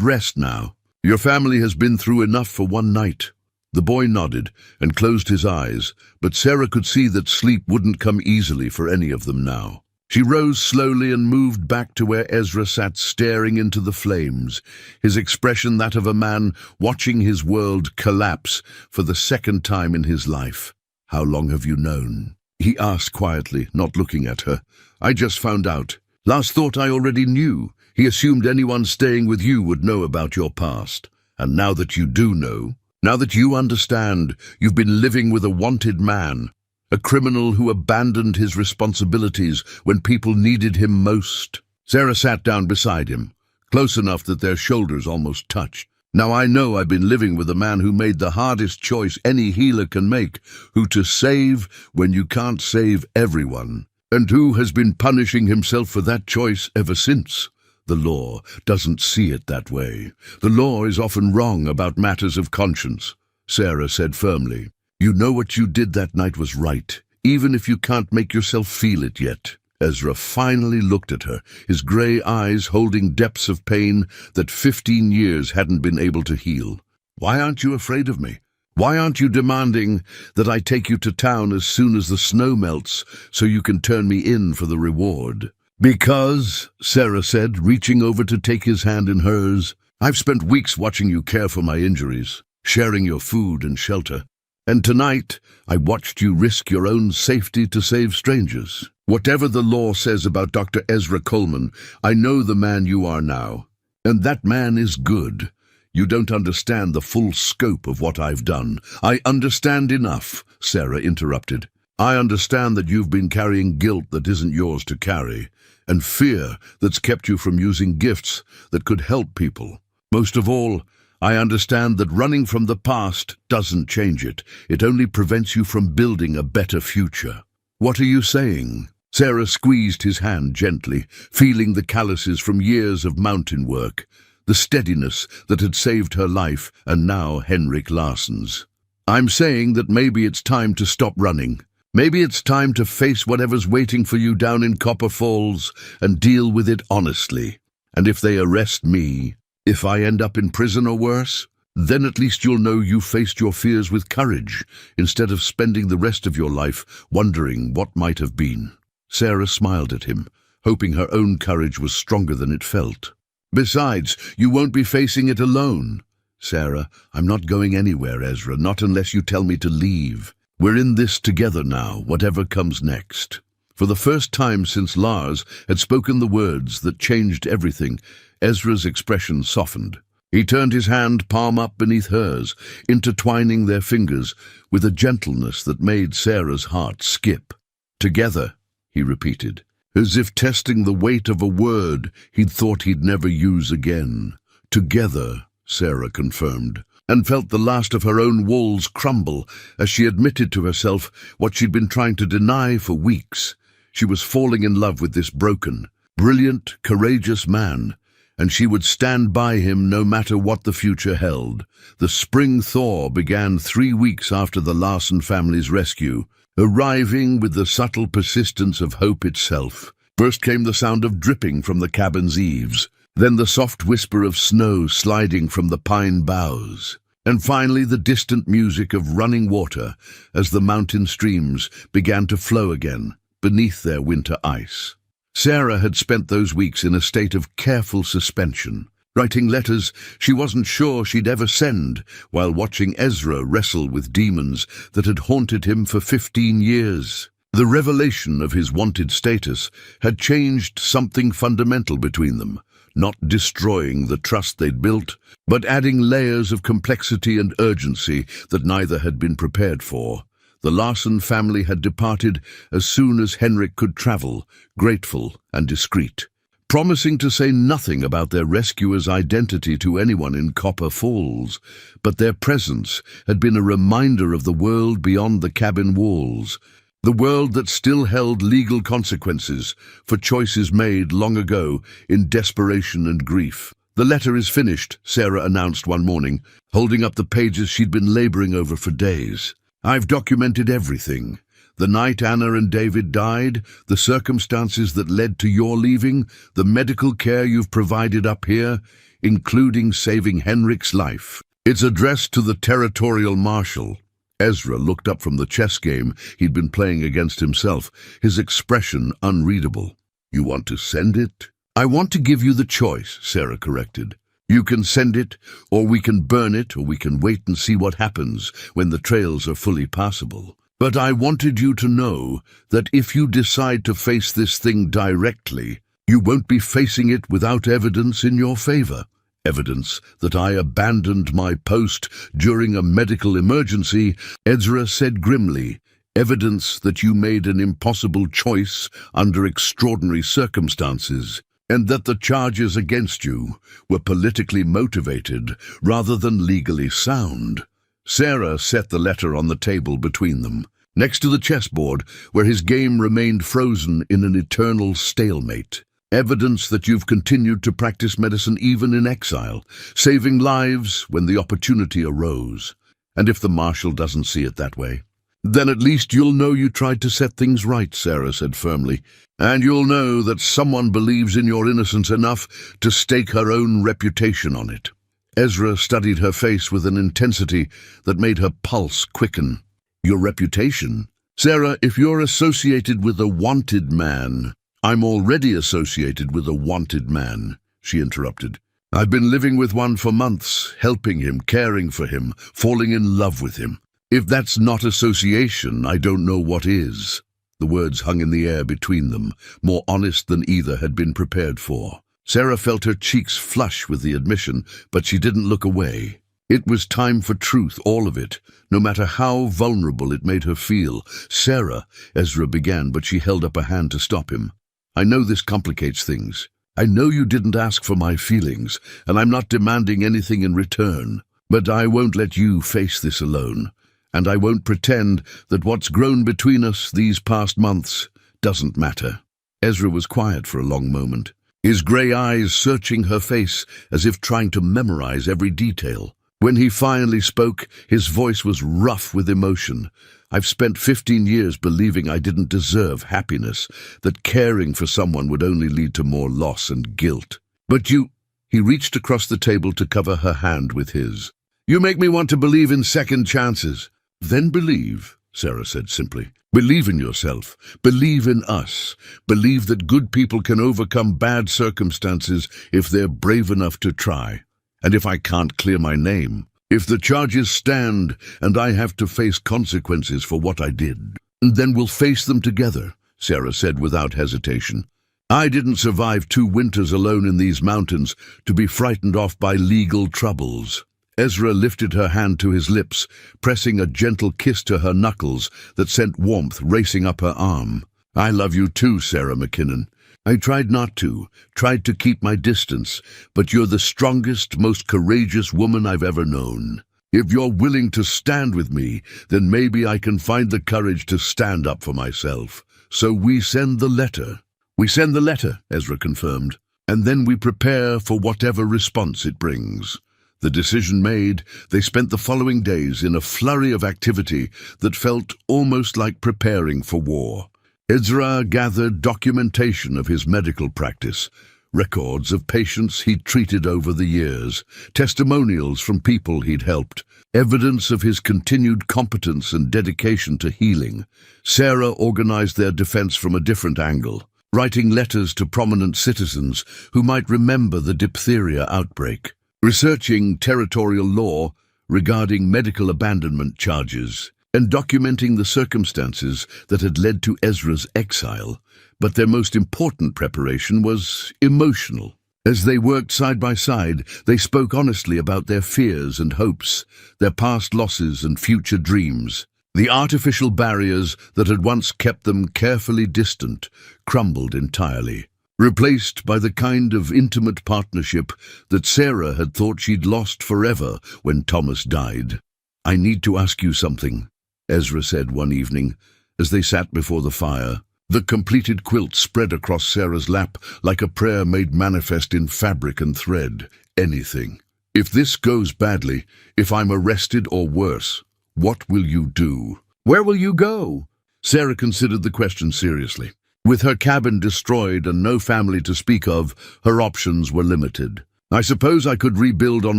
rest now. Your family has been through enough for one night. The boy nodded and closed his eyes, but Sarah could see that sleep wouldn't come easily for any of them now. She rose slowly and moved back to where Ezra sat staring into the flames, his expression that of a man watching his world collapse for the second time in his life. How long have you known? He asked quietly, not looking at her. I just found out. Last thought I already knew. He assumed anyone staying with you would know about your past. And now that you do know, now that you understand, you've been living with a wanted man, a criminal who abandoned his responsibilities when people needed him most. Sarah sat down beside him, close enough that their shoulders almost touched. Now I know I've been living with a man who made the hardest choice any healer can make, who to save when you can't save everyone, and who has been punishing himself for that choice ever since. The law doesn't see it that way. The law is often wrong about matters of conscience, Sarah said firmly. You know what you did that night was right, even if you can't make yourself feel it yet. Ezra finally looked at her, his grey eyes holding depths of pain that 15 years hadn't been able to heal. Why aren't you afraid of me? Why aren't you demanding that I take you to town as soon as the snow melts so you can turn me in for the reward? Because, Sarah said, reaching over to take his hand in hers, I've spent weeks watching you care for my injuries, sharing your food and shelter. And tonight, I watched you risk your own safety to save strangers. Whatever the law says about Dr. Ezra Coleman, I know the man you are now. And that man is good. You don't understand the full scope of what I've done. I understand enough, Sarah interrupted. I understand that you've been carrying guilt that isn't yours to carry, and fear that's kept you from using gifts that could help people. Most of all, I understand that running from the past doesn't change it. It only prevents you from building a better future. What are you saying? Sarah squeezed his hand gently, feeling the calluses from years of mountain work, the steadiness that had saved her life and now Henrik Larsson's. I'm saying that maybe it's time to stop running. Maybe it's time to face whatever's waiting for you down in Copper Falls and deal with it honestly. And if they arrest me, if I end up in prison or worse, then at least you'll know you faced your fears with courage, instead of spending the rest of your life wondering what might have been. Sarah smiled at him, hoping her own courage was stronger than it felt. Besides, you won't be facing it alone. Sarah, I'm not going anywhere, Ezra, not unless you tell me to leave. We're in this together now, whatever comes next. For the first time since Lars had spoken the words that changed everything, Ezra's expression softened. He turned his hand palm up beneath hers, intertwining their fingers with a gentleness that made Sarah's heart skip. Together, he repeated, as if testing the weight of a word he'd thought he'd never use again. Together, Sarah confirmed, and felt the last of her own walls crumble as she admitted to herself what she'd been trying to deny for weeks. She was falling in love with this broken, brilliant, courageous man, and she would stand by him no matter what the future held. The spring thaw began 3 weeks after the Larsson family's rescue, arriving with the subtle persistence of hope itself. First came the sound of dripping from the cabin's eaves, then the soft whisper of snow sliding from the pine boughs, and finally the distant music of running water as the mountain streams began to flow again beneath their winter ice. Sarah had spent those weeks in a state of careful suspension, writing letters she wasn't sure she'd ever send, while watching Ezra wrestle with demons that had haunted him for 15 years. The revelation of his wanted status had changed something fundamental between them, not destroying the trust they'd built, but adding layers of complexity and urgency that neither had been prepared for. The Larson family had departed as soon as Henrik could travel, grateful and discreet, promising to say nothing about their rescuer's identity to anyone in Copper Falls, but their presence had been a reminder of the world beyond the cabin walls, the world that still held legal consequences for choices made long ago in desperation and grief. "The letter is finished," Sarah announced one morning, holding up the pages she'd been laboring over for days. "I've documented everything. The night Anna and David died, the circumstances that led to your leaving, the medical care you've provided up here, including saving Henrik's life. It's addressed to the territorial marshal." Ezra looked up from the chess game he'd been playing against himself, his expression unreadable. "You want to send it?" "I want to give you the choice," Sarah corrected. "You can send it, or we can burn it, or we can wait and see what happens when the trails are fully passable. But I wanted you to know that if you decide to face this thing directly, you won't be facing it without evidence in your favor. Evidence that I abandoned my post during a medical emergency," Ezra said grimly. "Evidence that you made an impossible choice under extraordinary circumstances, and that the charges against you were politically motivated rather than legally sound." Sarah set the letter on the table between them, next to the chessboard where his game remained frozen in an eternal stalemate. "Evidence that you've continued to practice medicine even in exile, saving lives when the opportunity arose. And if the marshal doesn't see it that way, then at least you'll know you tried to set things right," Sarah said firmly. "And you'll know that someone believes in your innocence enough to stake her own reputation on it." Ezra studied her face with an intensity that made her pulse quicken. "Your reputation? Sarah, if you're associated with a wanted man—" "I'm already associated with a wanted man," she interrupted. "I've been living with one for months, helping him, caring for him, falling in love with him. If that's not association, I don't know what is." The words hung in the air between them, more honest than either had been prepared for. Sarah felt her cheeks flush with the admission, but she didn't look away. It was time for truth, all of it, no matter how vulnerable it made her feel. "Sarah," Ezra began, but she held up a hand to stop him. "I know this complicates things. I know you didn't ask for my feelings, and I'm not demanding anything in return. But I won't let you face this alone, and I won't pretend that what's grown between us these past months doesn't matter." Ezra was quiet for a long moment, his grey eyes searching her face as if trying to memorize every detail. When he finally spoke, his voice was rough with emotion. "I've spent 15 years believing I didn't deserve happiness, that caring for someone would only lead to more loss and guilt. But you—" He reached across the table to cover her hand with his. "You make me want to believe in second chances." "Then believe," Sarah said simply. "Believe in yourself. Believe in us. Believe that good people can overcome bad circumstances if they're brave enough to try. And if I can't clear my name, if the charges stand and I have to face consequences for what I did, then we'll face them together," Sarah said without hesitation. "I didn't survive 2 winters alone in these mountains to be frightened off by legal troubles." Ezra lifted her hand to his lips, pressing a gentle kiss to her knuckles that sent warmth racing up her arm. "I love you too, Sarah McKinnon. I tried not to, tried to keep my distance, but you're the strongest, most courageous woman I've ever known. If you're willing to stand with me, then maybe I can find the courage to stand up for myself. So we send the letter." "We send the letter," Ezra confirmed, "and then we prepare for whatever response it brings." The decision made, they spent the following days in a flurry of activity that felt almost like preparing for war. Ezra gathered documentation of his medical practice, records of patients he'd treated over the years, testimonials from people he'd helped, evidence of his continued competence and dedication to healing. Sarah organized their defense from a different angle, writing letters to prominent citizens who might remember the diphtheria outbreak, researching territorial law regarding medical abandonment charges, and documenting the circumstances that had led to Ezra's exile. But their most important preparation was emotional. As they worked side by side, they spoke honestly about their fears and hopes, their past losses and future dreams. The artificial barriers that had once kept them carefully distant crumbled entirely, replaced by the kind of intimate partnership that Sarah had thought she'd lost forever when Thomas died. "I need to ask you something," Ezra said one evening, as they sat before the fire. The completed quilt spread across Sarah's lap like a prayer made manifest in fabric and thread. "Anything. If this goes badly, if I'm arrested or worse, what will you do?" "Where will you go?" Sarah considered the question seriously. With her cabin destroyed and no family to speak of, her options were limited. "I suppose I could rebuild on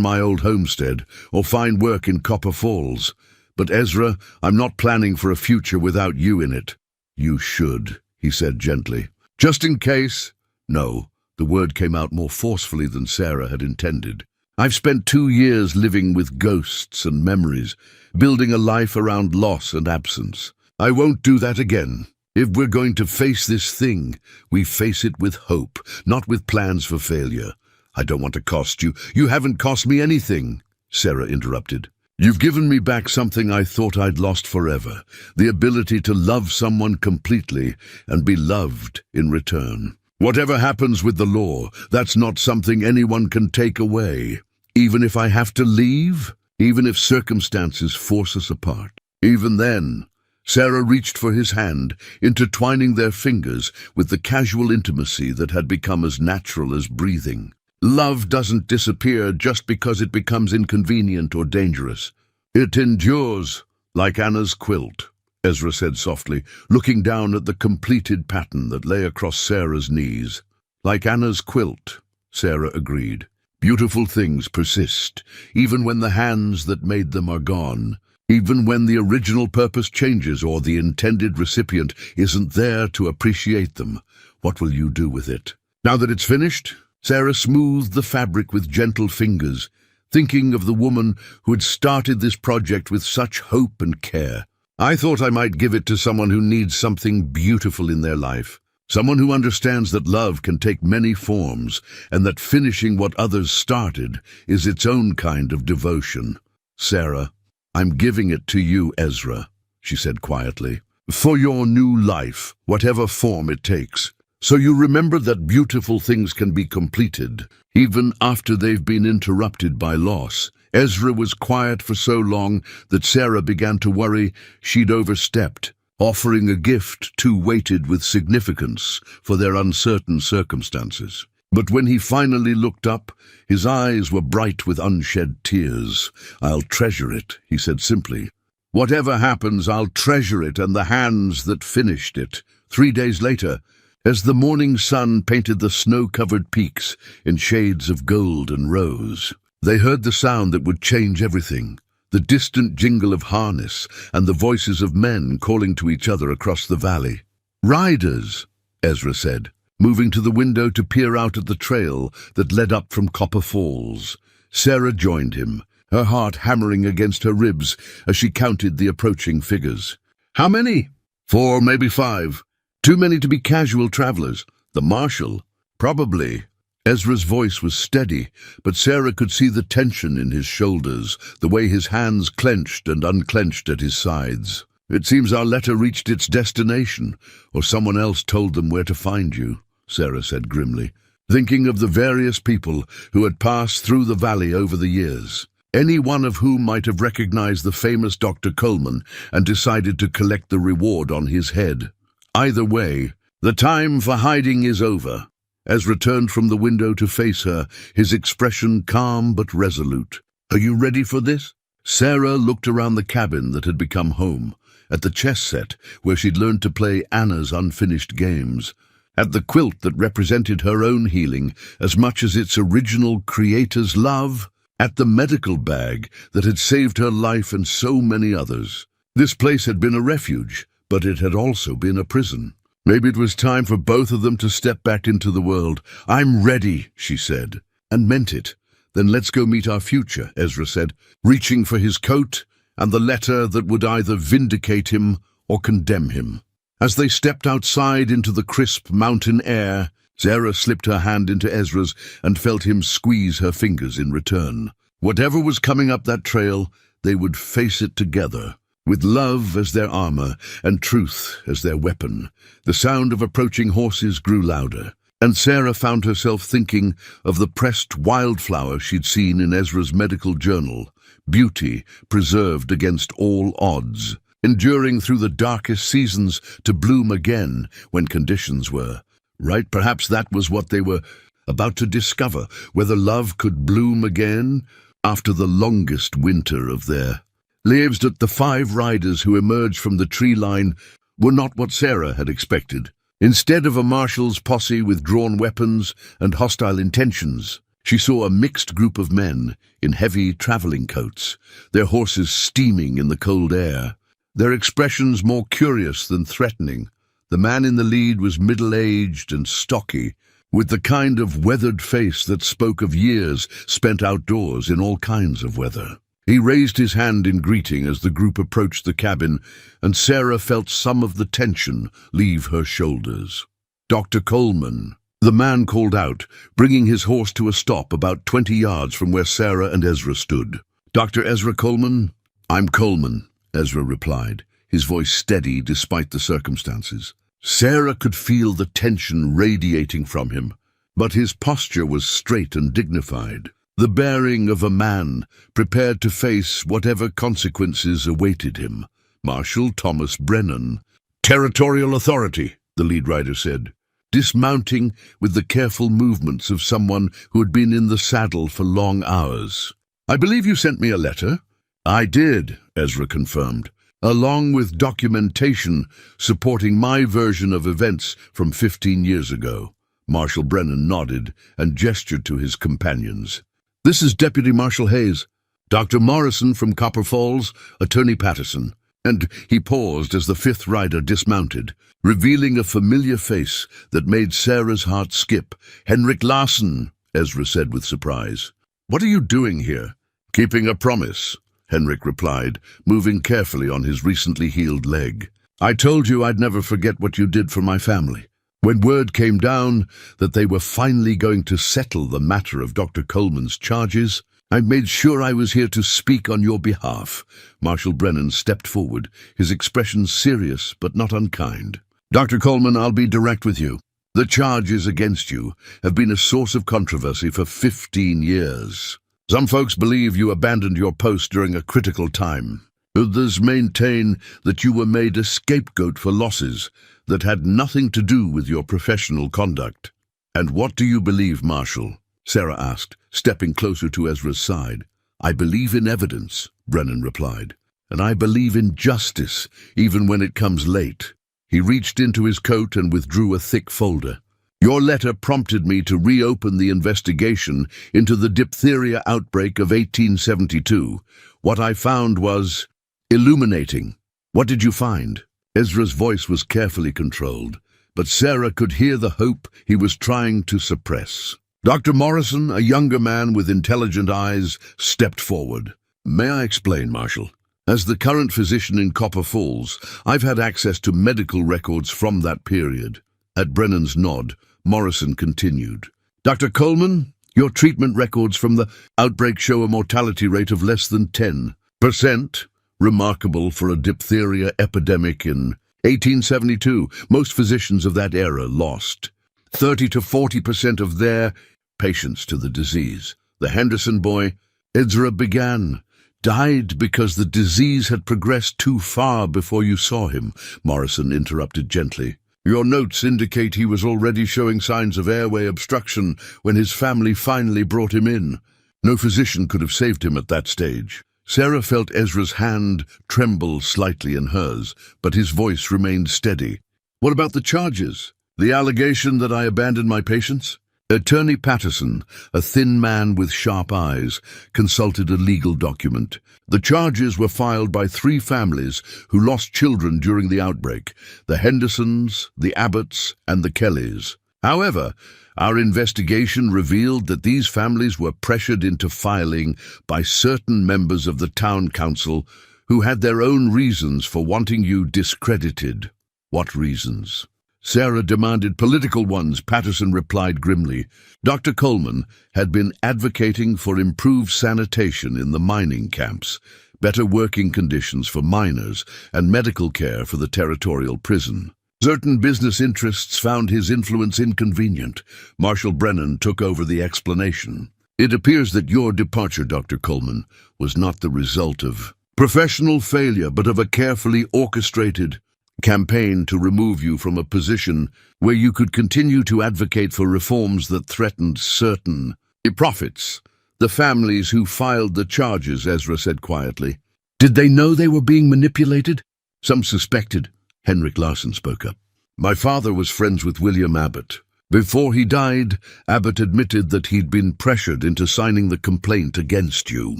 my old homestead or find work in Copper Falls. But Ezra, I'm not planning for a future without you in it." "You should," he said gently. "Just in case." "No," the word came out more forcefully than Sarah had intended. "I've spent 2 years living with ghosts and memories, building a life around loss and absence. I won't do that again. If we're going to face this thing, we face it with hope, not with plans for failure." "I don't want to cost you." "You haven't cost me anything," Sarah interrupted. "You've given me back something I thought I'd lost forever, the ability to love someone completely and be loved in return. Whatever happens with the law, that's not something anyone can take away. Even if I have to leave, even if circumstances force us apart. Even then." Sarah reached for his hand, intertwining their fingers with the casual intimacy that had become as natural as breathing. "Love doesn't disappear just because it becomes inconvenient or dangerous. It endures, like Anna's quilt," Ezra said softly, looking down at the completed pattern that lay across Sarah's knees. "Like Anna's quilt," Sarah agreed. "Beautiful things persist, even when the hands that made them are gone. Even when the original purpose changes or the intended recipient isn't there to appreciate them. What will you do with it?" "Now that it's finished," Sarah smoothed the fabric with gentle fingers, thinking of the woman who had started this project with such hope and care. "I thought I might give it to someone who needs something beautiful in their life. Someone who understands that love can take many forms and that finishing what others started is its own kind of devotion." "Sarah, I'm giving it to you, Ezra," she said quietly, "for your new life, whatever form it takes. So you remember that beautiful things can be completed, even after they've been interrupted by loss." Ezra was quiet for so long that Sarah began to worry she'd overstepped, offering a gift too weighted with significance for their uncertain circumstances. But when he finally looked up, his eyes were bright with unshed tears. "I'll treasure it," he said simply. "Whatever happens, I'll treasure it and the hands that finished it." 3 days later, as the morning sun painted the snow-covered peaks in shades of gold and rose, they heard the sound that would change everything, the distant jingle of harness and the voices of men calling to each other across the valley. "Riders," Ezra said, moving to the window to peer out at the trail that led up from Copper Falls. Sarah joined him, her heart hammering against her ribs as she counted the approaching figures. "How many?" "4, maybe 5. Too many to be casual travelers. The marshal?" "Probably." Ezra's voice was steady, but Sarah could see the tension in his shoulders, the way his hands clenched and unclenched at his sides. "It seems our letter reached its destination, or someone else told them where to find you," Sarah said grimly, thinking of the various people who had passed through the valley over the years, any one of whom might have recognized the famous Dr. Coleman and decided to collect the reward on his head. Either way, the time for hiding is over. Ezra turned from the window to face her, his expression calm but resolute. "Are you ready for this?" Sarah looked around the cabin that had become home, at the chess set where she'd learned to play Anna's unfinished games, at the quilt that represented her own healing as much as its original creator's love, at the medical bag that had saved her life and so many others. This place had been a refuge, but it had also been a prison. Maybe it was time for both of them to step back into the world. "I'm ready," she said, and meant it. "Then let's go meet our future," Ezra said, reaching for his coat and the letter that would either vindicate him or condemn him. As they stepped outside into the crisp mountain air, Sarah slipped her hand into Ezra's and felt him squeeze her fingers in return. Whatever was coming up that trail, they would face it together, with love as their armor and truth as their weapon. The sound of approaching horses grew louder, and Sarah found herself thinking of the pressed wildflower she'd seen in Ezra's medical journal, beauty preserved against all odds, enduring through the darkest seasons to bloom again when conditions were right. Perhaps that was what they were about to discover, whether love could bloom again after the longest winter of their lives. That the 5 riders who emerged from the tree line were not what Sarah had expected. Instead of a marshal's posse with drawn weapons and hostile intentions, she saw a mixed group of men in heavy traveling coats, their horses steaming in the cold air, their expressions more curious than threatening. The man in the lead was middle-aged and stocky, with the kind of weathered face that spoke of years spent outdoors in all kinds of weather. He raised his hand in greeting as the group approached the cabin, and Sarah felt some of the tension leave her shoulders. "Dr. Coleman," the man called out, bringing his horse to a stop about 20 yards from where Sarah and Ezra stood. "Dr. Ezra Coleman?" "I'm Coleman," Ezra replied, his voice steady despite the circumstances. Sarah could feel the tension radiating from him, but his posture was straight and dignified, the bearing of a man prepared to face whatever consequences awaited him. "Marshal Thomas Brennan." "Territorial authority," the lead rider said, dismounting with the careful movements of someone who had been in the saddle for long hours. "I believe you sent me a letter." "I did," Ezra confirmed, "along with documentation supporting my version of events from 15 years ago. Marshal Brennan nodded and gestured to his companions. "This is Deputy Marshal Hayes. Dr. Morrison from Copper Falls, Attorney Patterson." And he paused as the 5th rider dismounted, revealing a familiar face that made Sarah's heart skip. "Henrik Larson," Ezra said with surprise. "What are you doing here?" "Keeping a promise," Henrik replied, moving carefully on his recently healed leg. "I told you I'd never forget what you did for my family. When word came down that they were finally going to settle the matter of Dr. Coleman's charges, I made sure I was here to speak on your behalf." Marshal Brennan stepped forward, his expression serious but not unkind. "Dr. Coleman, I'll be direct with you. The charges against you have been a source of controversy for 15 years. Some folks believe you abandoned your post during a critical time. Others maintain that you were made a scapegoat for losses that had nothing to do with your professional conduct." "And what do you believe, Marshal?" Sarah asked, stepping closer to Ezra's side. "I believe in evidence," Brennan replied, "and I believe in justice, even when it comes late." He reached into his coat and withdrew a thick folder. "Your letter prompted me to reopen the investigation into the diphtheria outbreak of 1872. What I found was illuminating." "What did you find?" Ezra's voice was carefully controlled, but Sarah could hear the hope he was trying to suppress. Dr. Morrison, a younger man with intelligent eyes, stepped forward. "May I explain, Marshal? As the current physician in Copper Falls, I've had access to medical records from that period." At Brennan's nod, Morrison continued. "Dr. Coleman, your treatment records from the outbreak show a mortality rate of less than 10%, remarkable for a diphtheria epidemic in 1872. Most physicians of that era lost 30 to 40% of their patients to the disease. The Henderson boy, Ezra began, died because the disease had progressed too far before you saw him," Morrison interrupted gently. "Your notes indicate he was already showing signs of airway obstruction when his family finally brought him in. No physician could have saved him at that stage." Sarah felt Ezra's hand tremble slightly in hers, but his voice remained steady. "What about the charges? The allegation that I abandoned my patients?" Attorney Patterson, a thin man with sharp eyes, consulted a legal document. The charges were filed by 3 families who lost children during the outbreak: the Hendersons, the Abbotts, and the Kellys. However, our investigation revealed that these families were pressured into filing by certain members of the town council who had their own reasons for wanting you discredited. What reasons? Sarah demanded. Political ones, Patterson replied grimly. Dr. Coleman had been advocating for improved sanitation in the mining camps, better working conditions for miners, and medical care for the territorial prison. Certain business interests found his influence inconvenient. Marshal Brennan took over the explanation. It appears that your departure, Dr. Coleman, was not the result of professional failure, but of a carefully orchestrated campaign to remove you from a position where you could continue to advocate for reforms that threatened certain profits. The families who filed the charges, Ezra said quietly. Did they know they were being manipulated? Some suspected. Henrik Larson spoke up. My father was friends with William Abbott. Before he died, Abbott admitted that he'd been pressured into signing the complaint against you.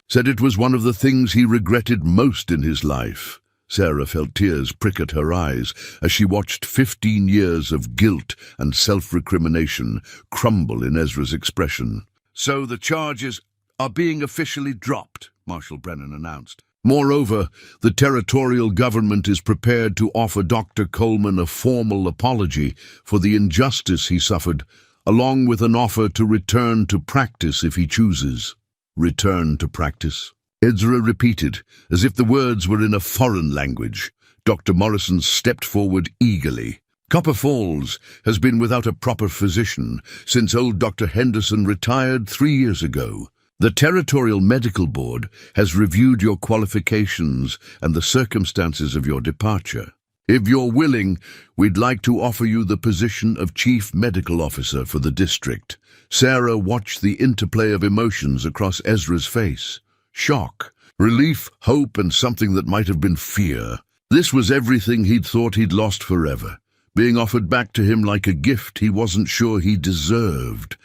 Said it was one of the things he regretted most in his life. Sarah felt tears prick at her eyes as she watched 15 years of guilt and self-recrimination crumble in Ezra's expression. So the charges are being officially dropped, Marshal Brennan announced. Moreover, the territorial government is prepared to offer Dr. Coleman a formal apology for the injustice he suffered, along with an offer to return to practice if he chooses. Return to practice? Ezra repeated, as if the words were in a foreign language. Dr. Morrison stepped forward eagerly. Copper Falls has been without a proper physician since old Dr. Henderson retired 3 years ago. The Territorial Medical Board has reviewed your qualifications and the circumstances of your departure. If you're willing, we'd like to offer you the position of Chief Medical Officer for the district. Sarah watched the interplay of emotions across Ezra's face. Shock, relief, hope, and something that might have been fear. This was everything he'd thought he'd lost forever, being offered back to him like a gift he wasn't sure he deserved.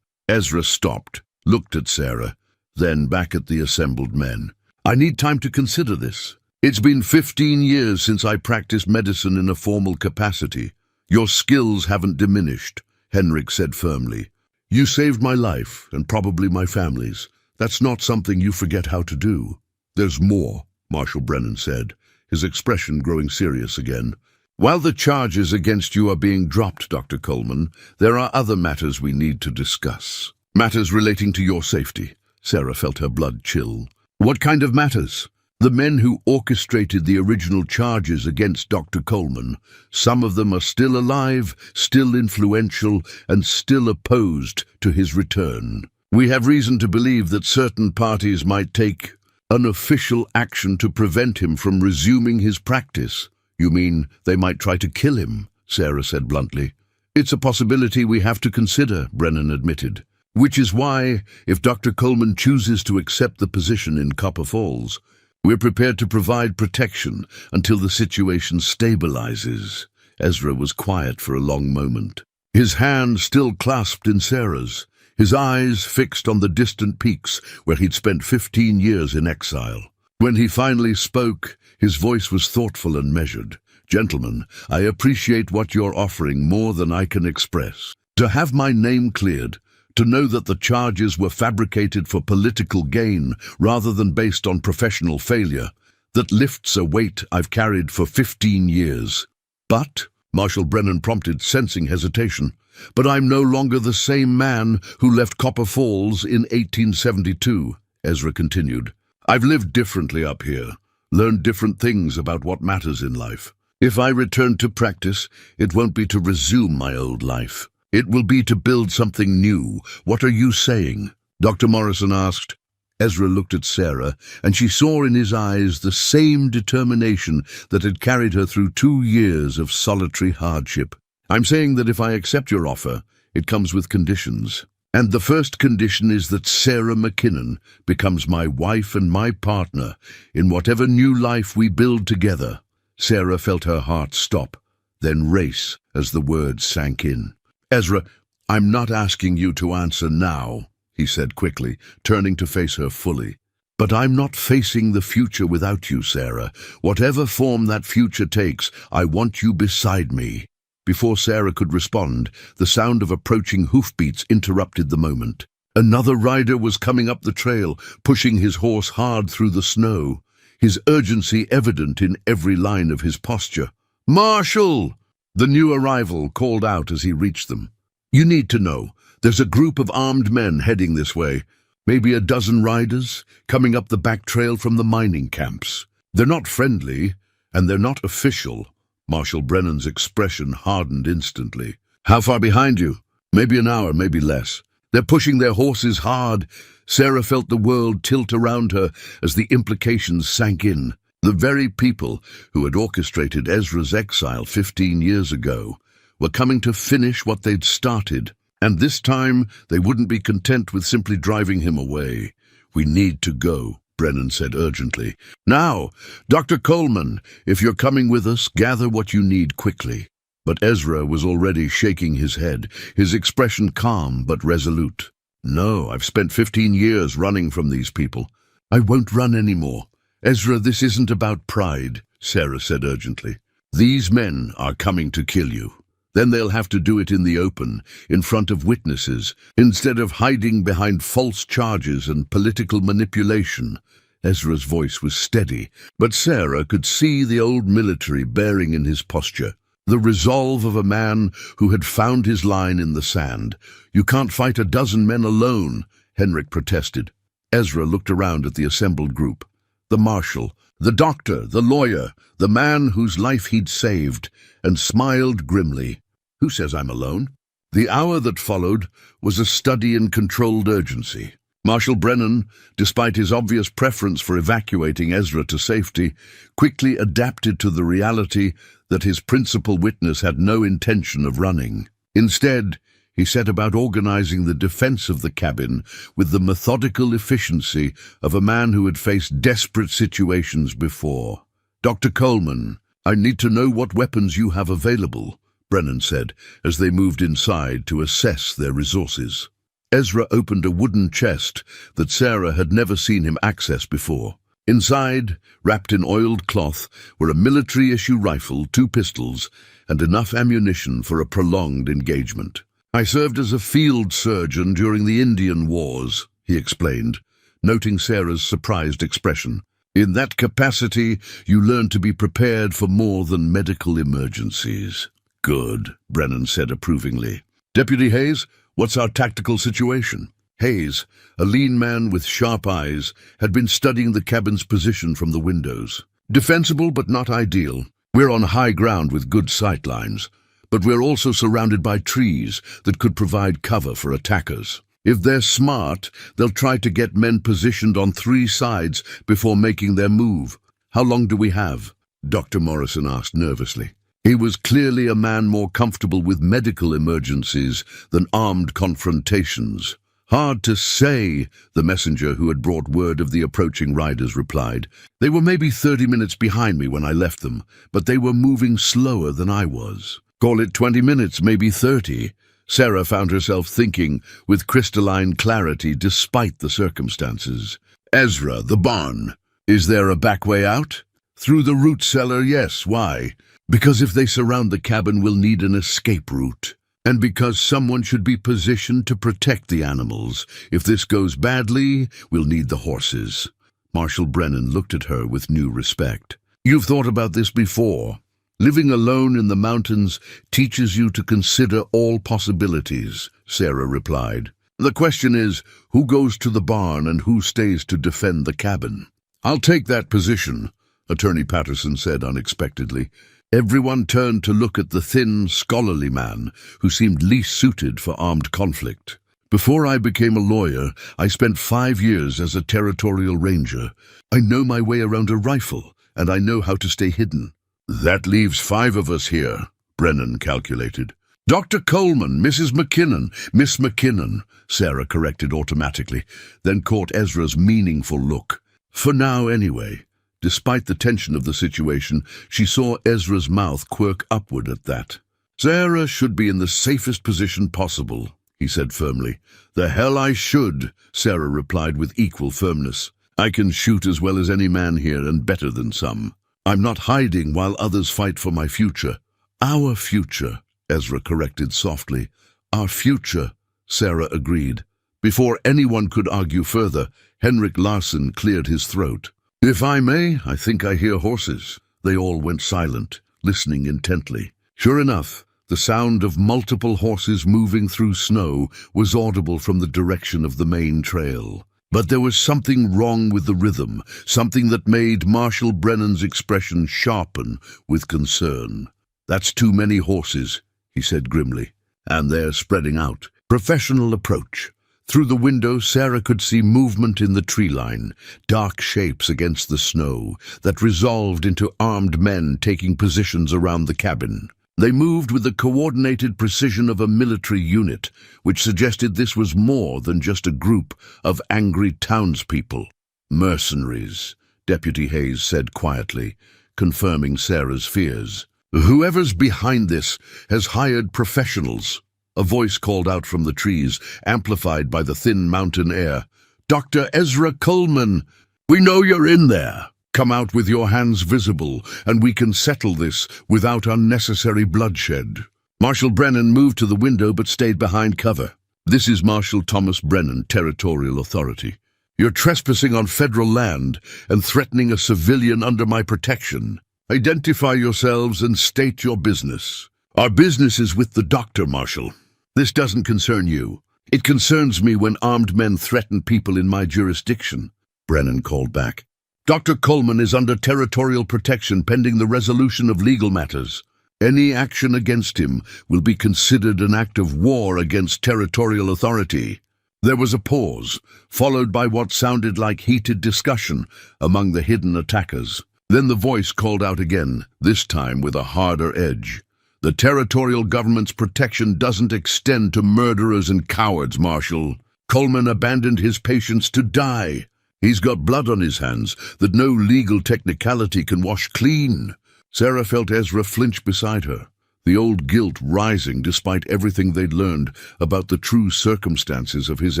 Ezra stopped, looked at Sarah, then back at the assembled men. I need time to consider this. It's been 15 years since I practiced medicine in a formal capacity. Your skills haven't diminished, Henrik said firmly. You saved my life, and probably my family's. That's not something you forget how to do. There's more, Marshal Brennan said, his expression growing serious again. While the charges against you are being dropped, Dr. Coleman, there are other matters we need to discuss. Matters relating to your safety. Sarah felt her blood chill. What kind of matters? The men who orchestrated the original charges against Dr. Coleman, some of them are still alive, still influential, and still opposed to his return. We have reason to believe that certain parties might take unofficial action to prevent him from resuming his practice. You mean they might try to kill him? Sarah said bluntly. It's a possibility we have to consider, Brennan admitted. Which is why, if Dr. Coleman chooses to accept the position in Copper Falls, we're prepared to provide protection until the situation stabilizes. Ezra was quiet for a long moment, his hand still clasped in Sarah's, his eyes fixed on the distant peaks where he'd spent 15 years in exile. When he finally spoke, his voice was thoughtful and measured. Gentlemen, I appreciate what you're offering more than I can express. To have my name cleared, to know that the charges were fabricated for political gain rather than based on professional failure, that lifts a weight I've carried for 15 years. But, Marshal Brennan prompted, sensing hesitation, but I'm no longer the same man who left Copper Falls in 1872, Ezra continued. I've lived differently up here, learned different things about what matters in life. If I return to practice, it won't be to resume my old life. It will be to build something new. What are you saying? Dr. Morrison asked. Ezra looked at Sarah, and she saw in his eyes the same determination that had carried her through 2 years of solitary hardship. I'm saying that if I accept your offer, it comes with conditions. And the first condition is that Sarah McKinnon becomes my wife and my partner in whatever new life we build together. Sarah felt her heart stop, then race as the words sank in. Ezra, I'm not asking you to answer now, he said quickly, turning to face her fully. But I'm not facing the future without you, Sarah. Whatever form that future takes, I want you beside me. Before Sarah could respond, the sound of approaching hoofbeats interrupted the moment. Another rider was coming up the trail, pushing his horse hard through the snow, his urgency evident in every line of his posture. "Marshal!" The new arrival called out as he reached them. "You need to know, there's a group of armed men heading this way. Maybe a dozen riders, coming up the back trail from the mining camps. They're not friendly, and they're not official." Marshal Brennan's expression hardened instantly. "How far behind you?" "Maybe an hour, maybe less. They're pushing their horses hard." Sarah felt the world tilt around her as the implications sank in. The very people who had orchestrated Ezra's exile 15 years ago were coming to finish what they'd started. And this time, they wouldn't be content with simply driving him away. "We need to go," Brennan said urgently. "Now, Dr. Coleman, if you're coming with us, gather what you need quickly." But Ezra was already shaking his head, his expression calm but resolute. "No, I've spent 15 years running from these people. I won't run anymore." "Ezra, this isn't about pride," Sarah said urgently. "These men are coming to kill you. Then they'll have to do it in the open, in front of witnesses, instead of hiding behind false charges and political manipulation." Ezra's voice was steady, but Sarah could see the old military bearing in his posture, the resolve of a man who had found his line in the sand. "You can't fight a dozen men alone," Henrik protested. Ezra looked around at the assembled group. The marshal, the doctor, the lawyer, the man whose life he'd saved, and smiled grimly. "Who says I'm alone?" The hour that followed was a study in controlled urgency. Marshal Brennan, despite his obvious preference for evacuating Ezra to safety, quickly adapted to the reality that his principal witness had no intention of running. Instead, he set about organizing the defense of the cabin with the methodical efficiency of a man who had faced desperate situations before. "Dr. Coleman, I need to know what weapons you have available," Brennan said, as they moved inside to assess their resources. Ezra opened a wooden chest that Sarah had never seen him access before. Inside, wrapped in oiled cloth, were a military-issue rifle, 2 pistols, and enough ammunition for a prolonged engagement. "I served as a field surgeon during the Indian Wars," he explained, noting Sarah's surprised expression. "In that capacity, you learn to be prepared for more than medical emergencies." "Good," Brennan said approvingly. "Deputy Hayes, what's our tactical situation?" Hayes, a lean man with sharp eyes, had been studying the cabin's position from the windows. "Defensible but not ideal. We're on high ground with good sight lines, but we're also surrounded by trees that could provide cover for attackers. If they're smart, they'll try to get men positioned on 3 sides before making their move." "How long do we have?" Dr. Morrison asked nervously. He was clearly a man more comfortable with medical emergencies than armed confrontations. "Hard to say," the messenger who had brought word of the approaching riders replied. "They were maybe 30 minutes behind me when I left them, but they were moving slower than I was. Call it 20 minutes, maybe 30. Sarah found herself thinking with crystalline clarity despite the circumstances. "Ezra, the barn. Is there a back way out?" "Through the root cellar, yes. Why?" "Because if they surround the cabin, we'll need an escape route. And because someone should be positioned to protect the animals. If this goes badly, we'll need the horses." Marshal Brennan looked at her with new respect. "You've thought about this before. Living alone in the mountains teaches you to consider all possibilities," Sarah replied. "The question is, who goes to the barn and who stays to defend the cabin?" "I'll take that position," Attorney Patterson said unexpectedly. Everyone turned to look at the thin, scholarly man who seemed least suited for armed conflict. "Before I became a lawyer, I spent 5 years as a territorial ranger. I know my way around a rifle, and I know how to stay hidden." "That leaves 5 of us here," Brennan calculated. "Dr. Coleman, Mrs. McKinnon, Miss McKinnon," Sarah corrected automatically, then caught Ezra's meaningful look. "For now, anyway." Despite the tension of the situation, she saw Ezra's mouth quirk upward at that. Sarah should be in the safest position possible, he said firmly. The hell I should, Sarah replied with equal firmness. I can shoot as well as any man here and better than some. I'm not hiding while others fight for my future. Our future, Ezra corrected softly. Our future, Sarah agreed. Before anyone could argue further, Henrik Larsson cleared his throat. If I may, I think I hear horses. They all went silent, listening intently. Sure enough, the sound of multiple horses moving through snow was audible from the direction of the main trail. But there was something wrong with the rhythm, something that made Marshal Brennan's expression sharpen with concern. That's too many horses, he said grimly, and they're spreading out. Professional approach. Through the window, Sarah could see movement in the tree line, dark shapes against the snow that resolved into armed men taking positions around the cabin. They moved with the coordinated precision of a military unit, which suggested this was more than just a group of angry townspeople. Mercenaries, Deputy Hayes said quietly, confirming Sarah's fears. Whoever's behind this has hired professionals. A voice called out from the trees, amplified by the thin mountain air. Dr. Ezra Coleman, we know you're in there. Come out with your hands visible, and we can settle this without unnecessary bloodshed. Marshal Brennan moved to the window but stayed behind cover. This is Marshal Thomas Brennan, Territorial Authority. You're trespassing on federal land and threatening a civilian under my protection. Identify yourselves and state your business. Our business is with the doctor, Marshal. This doesn't concern you. It concerns me when armed men threaten people in my jurisdiction, Brennan called back. Dr. Coleman is under territorial protection pending the resolution of legal matters. Any action against him will be considered an act of war against territorial authority. There was a pause, followed by what sounded like heated discussion among the hidden attackers. Then the voice called out again, this time with a harder edge. The territorial government's protection doesn't extend to murderers and cowards, Marshal. Coleman abandoned his patients to die. He's got blood on his hands that no legal technicality can wash clean. Sarah felt Ezra flinch beside her, the old guilt rising despite everything they'd learned about the true circumstances of his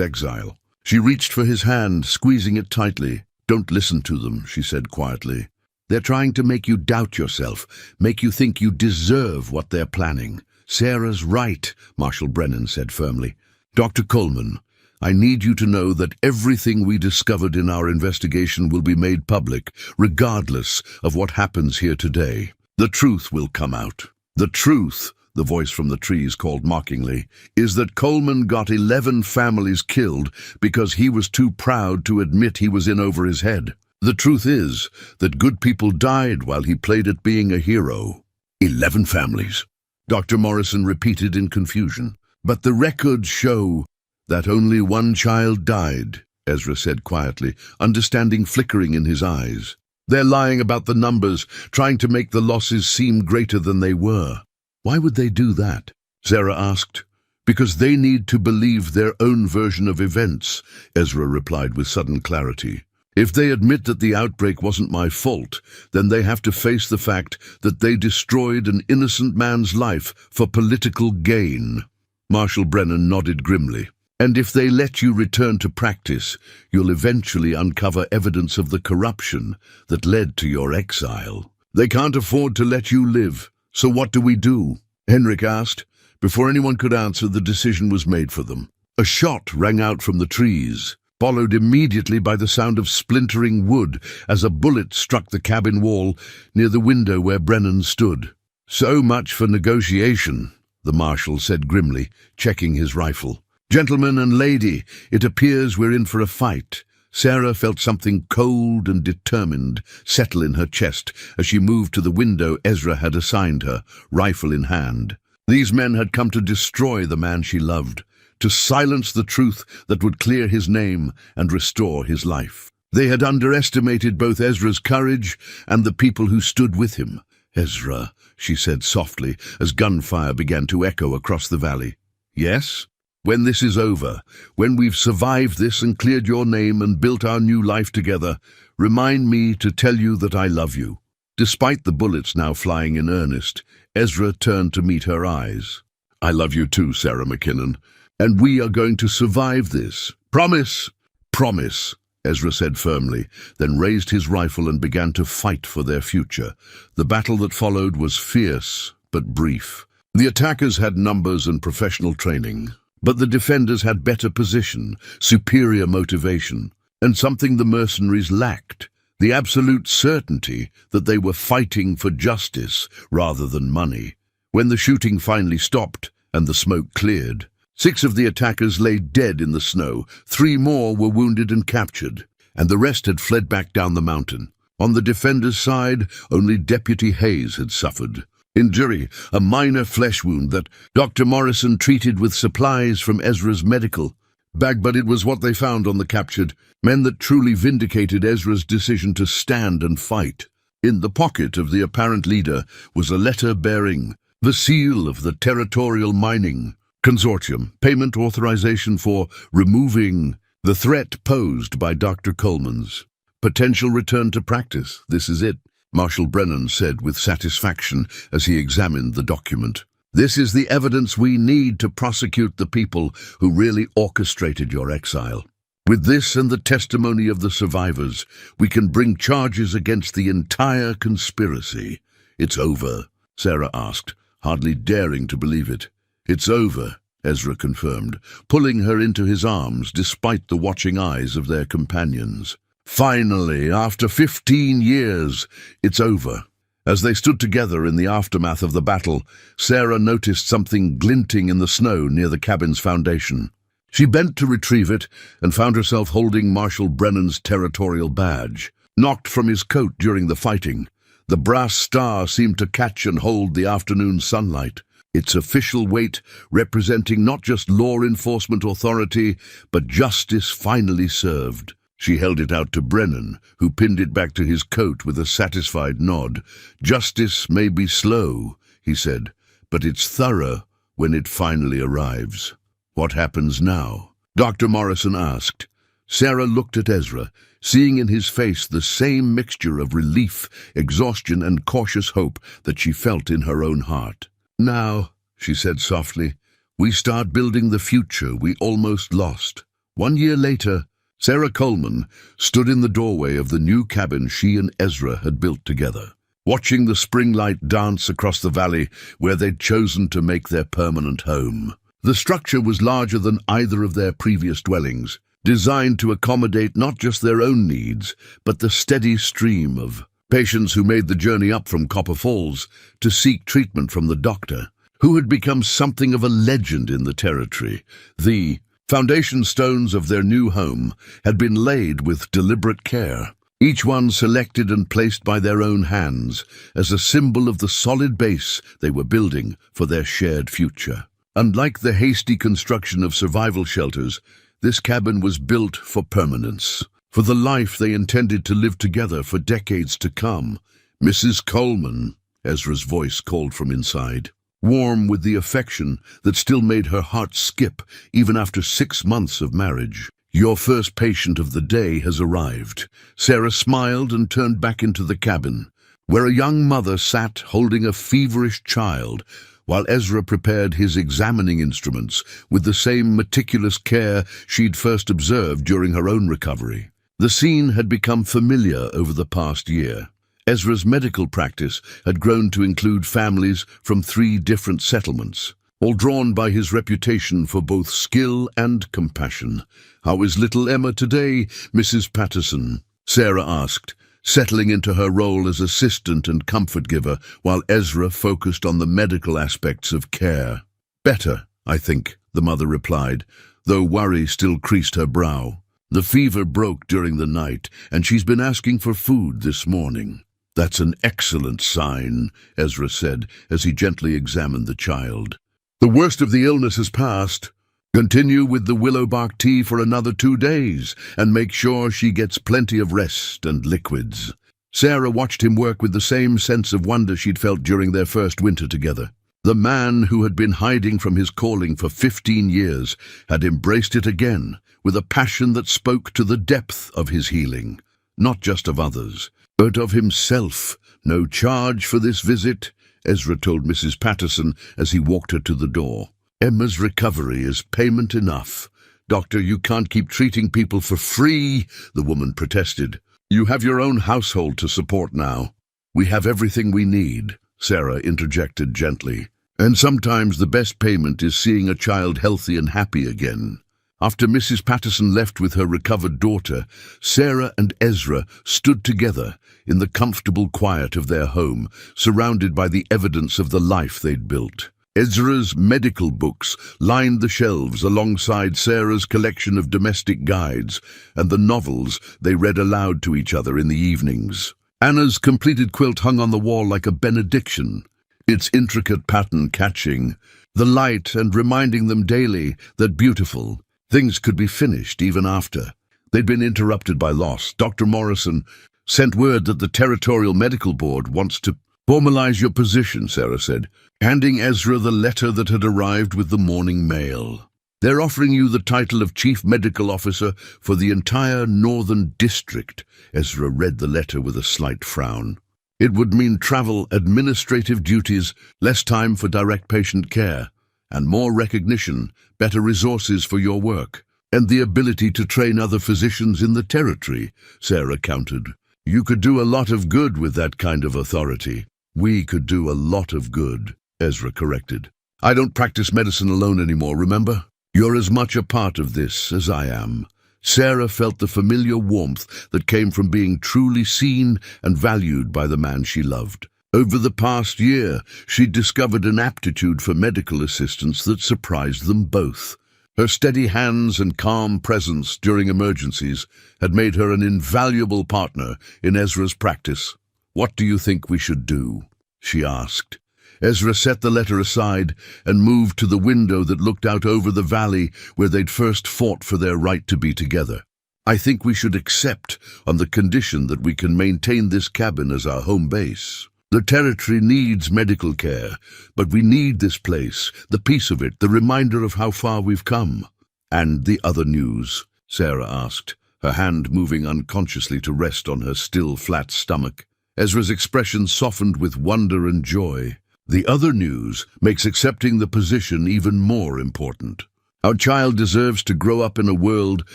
exile. She reached for his hand, squeezing it tightly. Don't listen to them, she said quietly. They're trying to make you doubt yourself, make you think you deserve what they're planning. Sarah's right, Marshal Brennan said firmly. Dr. Coleman, I need you to know that everything we discovered in our investigation will be made public, regardless of what happens here today. The truth will come out. The truth, the voice from the trees called mockingly, is that Coleman got 11 families killed because he was too proud to admit he was in over his head. The truth is that good people died while he played at being a hero. 11 families, Dr. Morrison repeated in confusion. But the records show that only one child died, Ezra said quietly, understanding flickering in his eyes. They're lying about the numbers, trying to make the losses seem greater than they were. Why would they do that? Sarah asked. Because they need to believe their own version of events, Ezra replied with sudden clarity. If they admit that the outbreak wasn't my fault, then they have to face the fact that they destroyed an innocent man's life for political gain. Marshal Brennan nodded grimly. And if they let you return to practice, you'll eventually uncover evidence of the corruption that led to your exile. They can't afford to let you live, so what do we do? Henrik asked. Before anyone could answer, the decision was made for them. A shot rang out from the trees, followed immediately by the sound of splintering wood as a bullet struck the cabin wall near the window where Brennan stood. So much for negotiation, the marshal said grimly, checking his rifle. Gentlemen and lady, it appears we're in for a fight. Sarah felt something cold and determined settle in her chest as she moved to the window Ezra had assigned her, rifle in hand. These men had come to destroy the man she loved, to silence the truth that would clear his name and restore his life. They had underestimated both Ezra's courage and the people who stood with him. Ezra, she said softly as gunfire began to echo across the valley. Yes? When this is over, when we've survived this and cleared your name and built our new life together, remind me to tell you that I love you. Despite the bullets now flying in earnest, Ezra turned to meet her eyes. "I love you too, Sarah McKinnon, and we are going to survive this. Promise!" "Promise," Ezra said firmly, then raised his rifle and began to fight for their future. The battle that followed was fierce, but brief. The attackers had numbers and professional training, but the defenders had better position, superior motivation, and something the mercenaries lacked: the absolute certainty that they were fighting for justice rather than money. When the shooting finally stopped and the smoke cleared, 6 of the attackers lay dead in the snow, 3 more were wounded and captured, and the rest had fled back down the mountain. On the defenders' side, only Deputy Hayes had suffered. Injury, a minor flesh wound that Dr. Morrison treated with supplies from Ezra's medical bag, but it was what they found on the captured men that truly vindicated Ezra's decision to stand and fight. In the pocket of the apparent leader was a letter bearing the seal of the Territorial Mining Consortium, payment authorization for removing the threat posed by Dr. Coleman's potential return to practice. "This is it," Marshal Brennan said with satisfaction as he examined the document. "This is the evidence we need to prosecute the people who really orchestrated your exile. With this and the testimony of the survivors, we can bring charges against the entire conspiracy." "It's over?" Sarah asked, hardly daring to believe it. "It's over," Ezra confirmed, pulling her into his arms despite the watching eyes of their companions. "Finally, after 15 years, it's over." As they stood together in the aftermath of the battle, Sarah noticed something glinting in the snow near the cabin's foundation. She bent to retrieve it and found herself holding Marshal Brennan's territorial badge. Knocked from his coat during the fighting, the brass star seemed to catch and hold the afternoon sunlight, its official weight representing not just law enforcement authority, but justice finally served. She held it out to Brennan, who pinned it back to his coat with a satisfied nod. "Justice may be slow," he said, "but it's thorough when it finally arrives." "What happens now?" Dr. Morrison asked. Sarah looked at Ezra, seeing in his face the same mixture of relief, exhaustion, and cautious hope that she felt in her own heart. "Now," she said softly, "we start building the future we almost lost." 1 year later, Sarah Coleman stood in the doorway of the new cabin she and Ezra had built together, watching the spring light dance across the valley where they'd chosen to make their permanent home. The structure was larger than either of their previous dwellings, designed to accommodate not just their own needs, but the steady stream of patients who made the journey up from Copper Falls to seek treatment from the doctor, who had become something of a legend in the territory. The foundation stones of their new home had been laid with deliberate care, each one selected and placed by their own hands as a symbol of the solid base they were building for their shared future. Unlike the hasty construction of survival shelters, this cabin was built for permanence, for the life they intended to live together for decades to come. "Mrs. Coleman," Ezra's voice called from inside, warm with the affection that still made her heart skip even after 6 months of marriage. "Your first patient of the day has arrived." Sarah smiled and turned back into the cabin, where a young mother sat holding a feverish child, while Ezra prepared his examining instruments with the same meticulous care she'd first observed during her own recovery. The scene had become familiar over the past year. Ezra's medical practice had grown to include families from 3 different settlements, all drawn by his reputation for both skill and compassion. "How is little Emma today, Mrs. Patterson?" Sarah asked, settling into her role as assistant and comfort giver, while Ezra focused on the medical aspects of care. "Better, I think," the mother replied, though worry still creased her brow. "The fever broke during the night, and she's been asking for food this morning." "That's an excellent sign," Ezra said as he gently examined the child. "The worst of the illness has passed. Continue with the willow bark tea for another 2 days, and make sure she gets plenty of rest and liquids." Sarah watched him work with the same sense of wonder she'd felt during their first winter together. The man who had been hiding from his calling for 15 years had embraced it again, with a passion that spoke to the depth of his healing, not just of others, but of himself "No charge for this visit," Ezra told Mrs. Patterson as he walked her to the door. "Emma's recovery is payment enough. Doctor, you can't keep treating people for free," the woman protested. "You have your own household to support now." "We have everything we need," Sarah interjected gently. "And sometimes the best payment is seeing a child healthy and happy again." After Mrs. Patterson left with her recovered daughter, Sarah and Ezra stood together in the comfortable quiet of their home, surrounded by the evidence of the life they'd built. Ezra's medical books lined the shelves alongside Sarah's collection of domestic guides and the novels they read aloud to each other in the evenings. Anna's completed quilt hung on the wall like a benediction, its intricate pattern catching the light and reminding them daily that beautiful things could be finished even after they'd been interrupted by loss. Dr. Morrison sent word that the Territorial Medical Board wants to formalize your position, Sarah said, handing Ezra the letter that had arrived with the morning mail. "They're offering you the title of Chief Medical Officer for the entire Northern District." Ezra read the letter with a slight frown. "It would mean travel, administrative duties, less time for direct patient care, and more recognition, better resources for your work, and the ability to train other physicians in the territory," Sarah countered. "You could do a lot of good with that kind of authority." "We could do a lot of good," Ezra corrected. "I don't practice medicine alone anymore, remember? You're as much a part of this as I am." Sarah felt the familiar warmth that came from being truly seen and valued by the man she loved. Over the past year, she'd discovered an aptitude for medical assistance that surprised them both. Her steady hands and calm presence during emergencies had made her an invaluable partner in Ezra's practice. "What do you think we should do?" she asked. Ezra set the letter aside and moved to the window that looked out over the valley where they'd first fought for their right to be together. "I think we should accept on the condition that we can maintain this cabin as our home base. The territory needs medical care, but we need this place, the peace of it, the reminder of how far we've come." "And the other news?" Sarah asked, her hand moving unconsciously to rest on her still flat stomach. Ezra's expression softened with wonder and joy. "The other news makes accepting the position even more important. Our child deserves to grow up in a world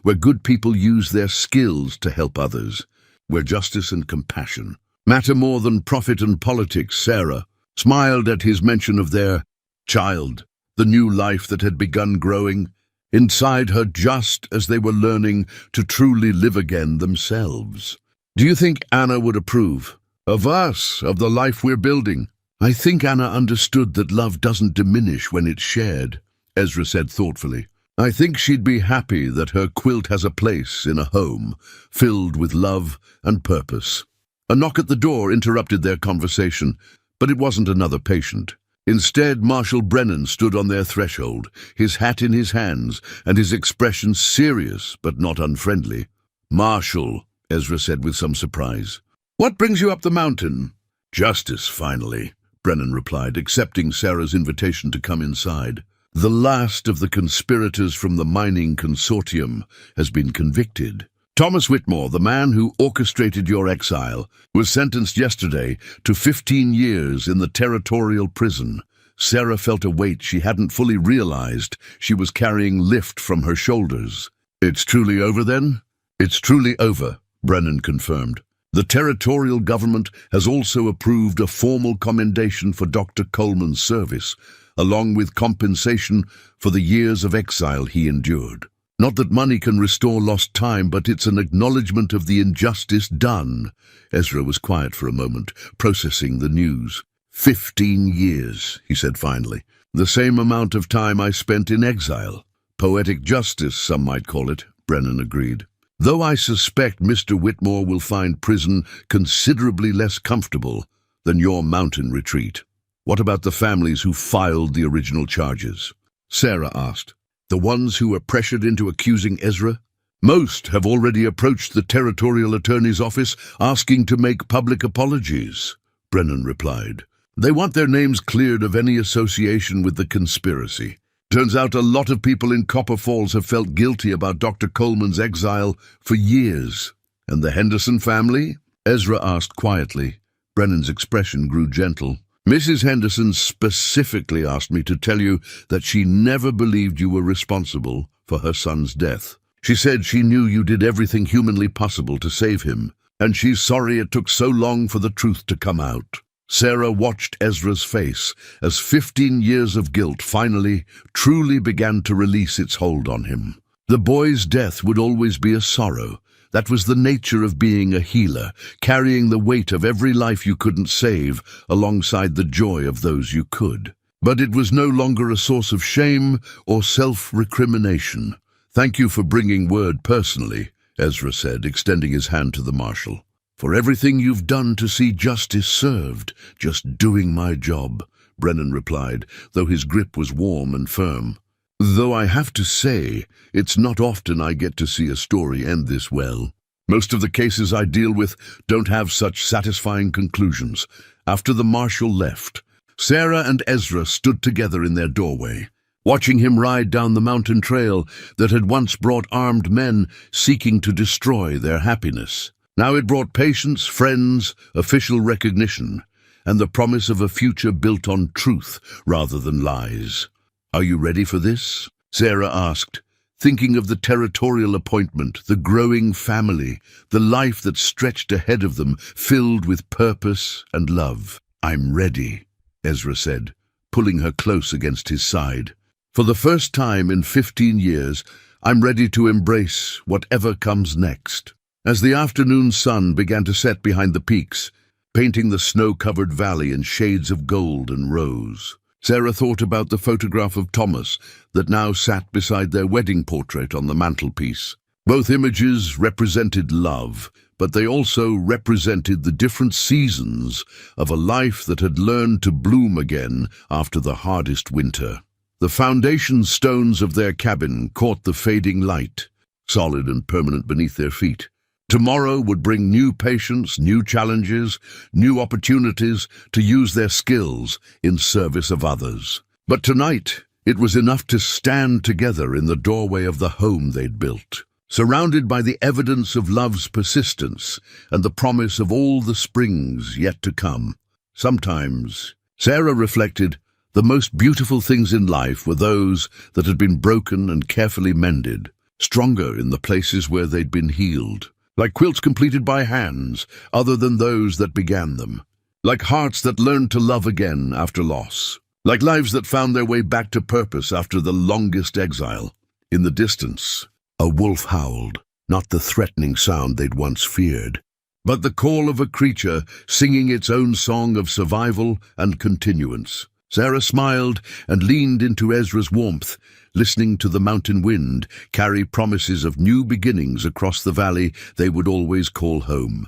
where good people use their skills to help others, where justice and compassion matter more than profit and politics." Sarah smiled at his mention of their child, the new life that had begun growing inside her just as they were learning to truly live again themselves. "Do you think Anna would approve of us, of the life we're building?" "I think Anna understood that love doesn't diminish when it's shared," Ezra said thoughtfully. "I think she'd be happy that her quilt has a place in a home filled with love and purpose." A knock at the door interrupted their conversation, but it wasn't another patient. Instead, Marshal Brennan stood on their threshold, his hat in his hands and his expression serious but not unfriendly. "Marshal," Ezra said with some surprise, "what brings you up the mountain?" "Justice, finally," Brennan replied, accepting Sarah's invitation to come inside. "The last of the conspirators from the mining consortium has been convicted. Thomas Whitmore, the man who orchestrated your exile, was sentenced yesterday to 15 years in the territorial prison." Sarah felt a weight she hadn't fully realized she was carrying lift from her shoulders. "It's truly over then?" "It's truly over," Brennan confirmed. "The territorial government has also approved a formal commendation for Dr. Coleman's service, along with compensation for the years of exile he endured. Not that money can restore lost time, but it's an acknowledgement of the injustice done." Ezra was quiet for a moment, processing the news. 15 years, he said finally. "The same amount of time I spent in exile. Poetic justice, some might call it," Brennan agreed. "Though I suspect Mr. Whitmore will find prison considerably less comfortable than your mountain retreat." "What about the families who filed the original charges?" Sarah asked. "The ones who were pressured into accusing Ezra? Most have already approached the territorial attorney's office asking to make public apologies," Brennan replied. "They want their names cleared of any association with the conspiracy. Turns out a lot of people in Copper Falls have felt guilty about Dr. Coleman's exile for years." "And the Henderson family?" Ezra asked quietly. Brennan's expression grew gentle. Mrs. Henderson specifically asked me to tell you that she never believed you were responsible for her son's death. She said she knew you did everything humanly possible to save him, and she's sorry it took so long for the truth to come out. Sarah watched Ezra's face as 15 years of guilt finally, truly began to release its hold on him. The boy's death would always be a sorrow. That was the nature of being a healer, carrying the weight of every life you couldn't save alongside the joy of those you could. But it was no longer a source of shame or self-recrimination. "Thank you for bringing word personally," Ezra said, extending his hand to the marshal. "For everything you've done to see justice served. Just doing my job," Brennan replied, though his grip was warm and firm. "Though I have to say, it's not often I get to see a story end this well. Most of the cases I deal with don't have such satisfying conclusions." After the marshal left, Sarah and Ezra stood together in their doorway, watching him ride down the mountain trail that had once brought armed men seeking to destroy their happiness. Now it brought patience, friends, official recognition, and the promise of a future built on truth rather than lies. "Are you ready for this?" Sarah asked, thinking of the territorial appointment, the growing family, the life that stretched ahead of them, filled with purpose and love. "I'm ready," Ezra said, pulling her close against his side. "For the first time in 15 years, I'm ready to embrace whatever comes next." As the afternoon sun began to set behind the peaks, painting the snow-covered valley in shades of gold and rose, Sarah thought about the photograph of Thomas that now sat beside their wedding portrait on the mantelpiece. Both images represented love, but they also represented the different seasons of a life that had learned to bloom again after the hardest winter. The foundation stones of their cabin caught the fading light, solid and permanent beneath their feet. Tomorrow would bring new patience, new challenges, new opportunities to use their skills in service of others. But tonight, it was enough to stand together in the doorway of the home they'd built, surrounded by the evidence of love's persistence and the promise of all the springs yet to come. Sometimes, Sarah reflected, the most beautiful things in life were those that had been broken and carefully mended, stronger in the places where they'd been healed. Like quilts completed by hands, other than those that began them. Like hearts that learned to love again after loss. Like lives that found their way back to purpose after the longest exile. In the distance, a wolf howled, not the threatening sound they'd once feared, but the call of a creature singing its own song of survival and continuance. Sarah smiled and leaned into Ezra's warmth, listening to the mountain wind carry promises of new beginnings across the valley they would always call home.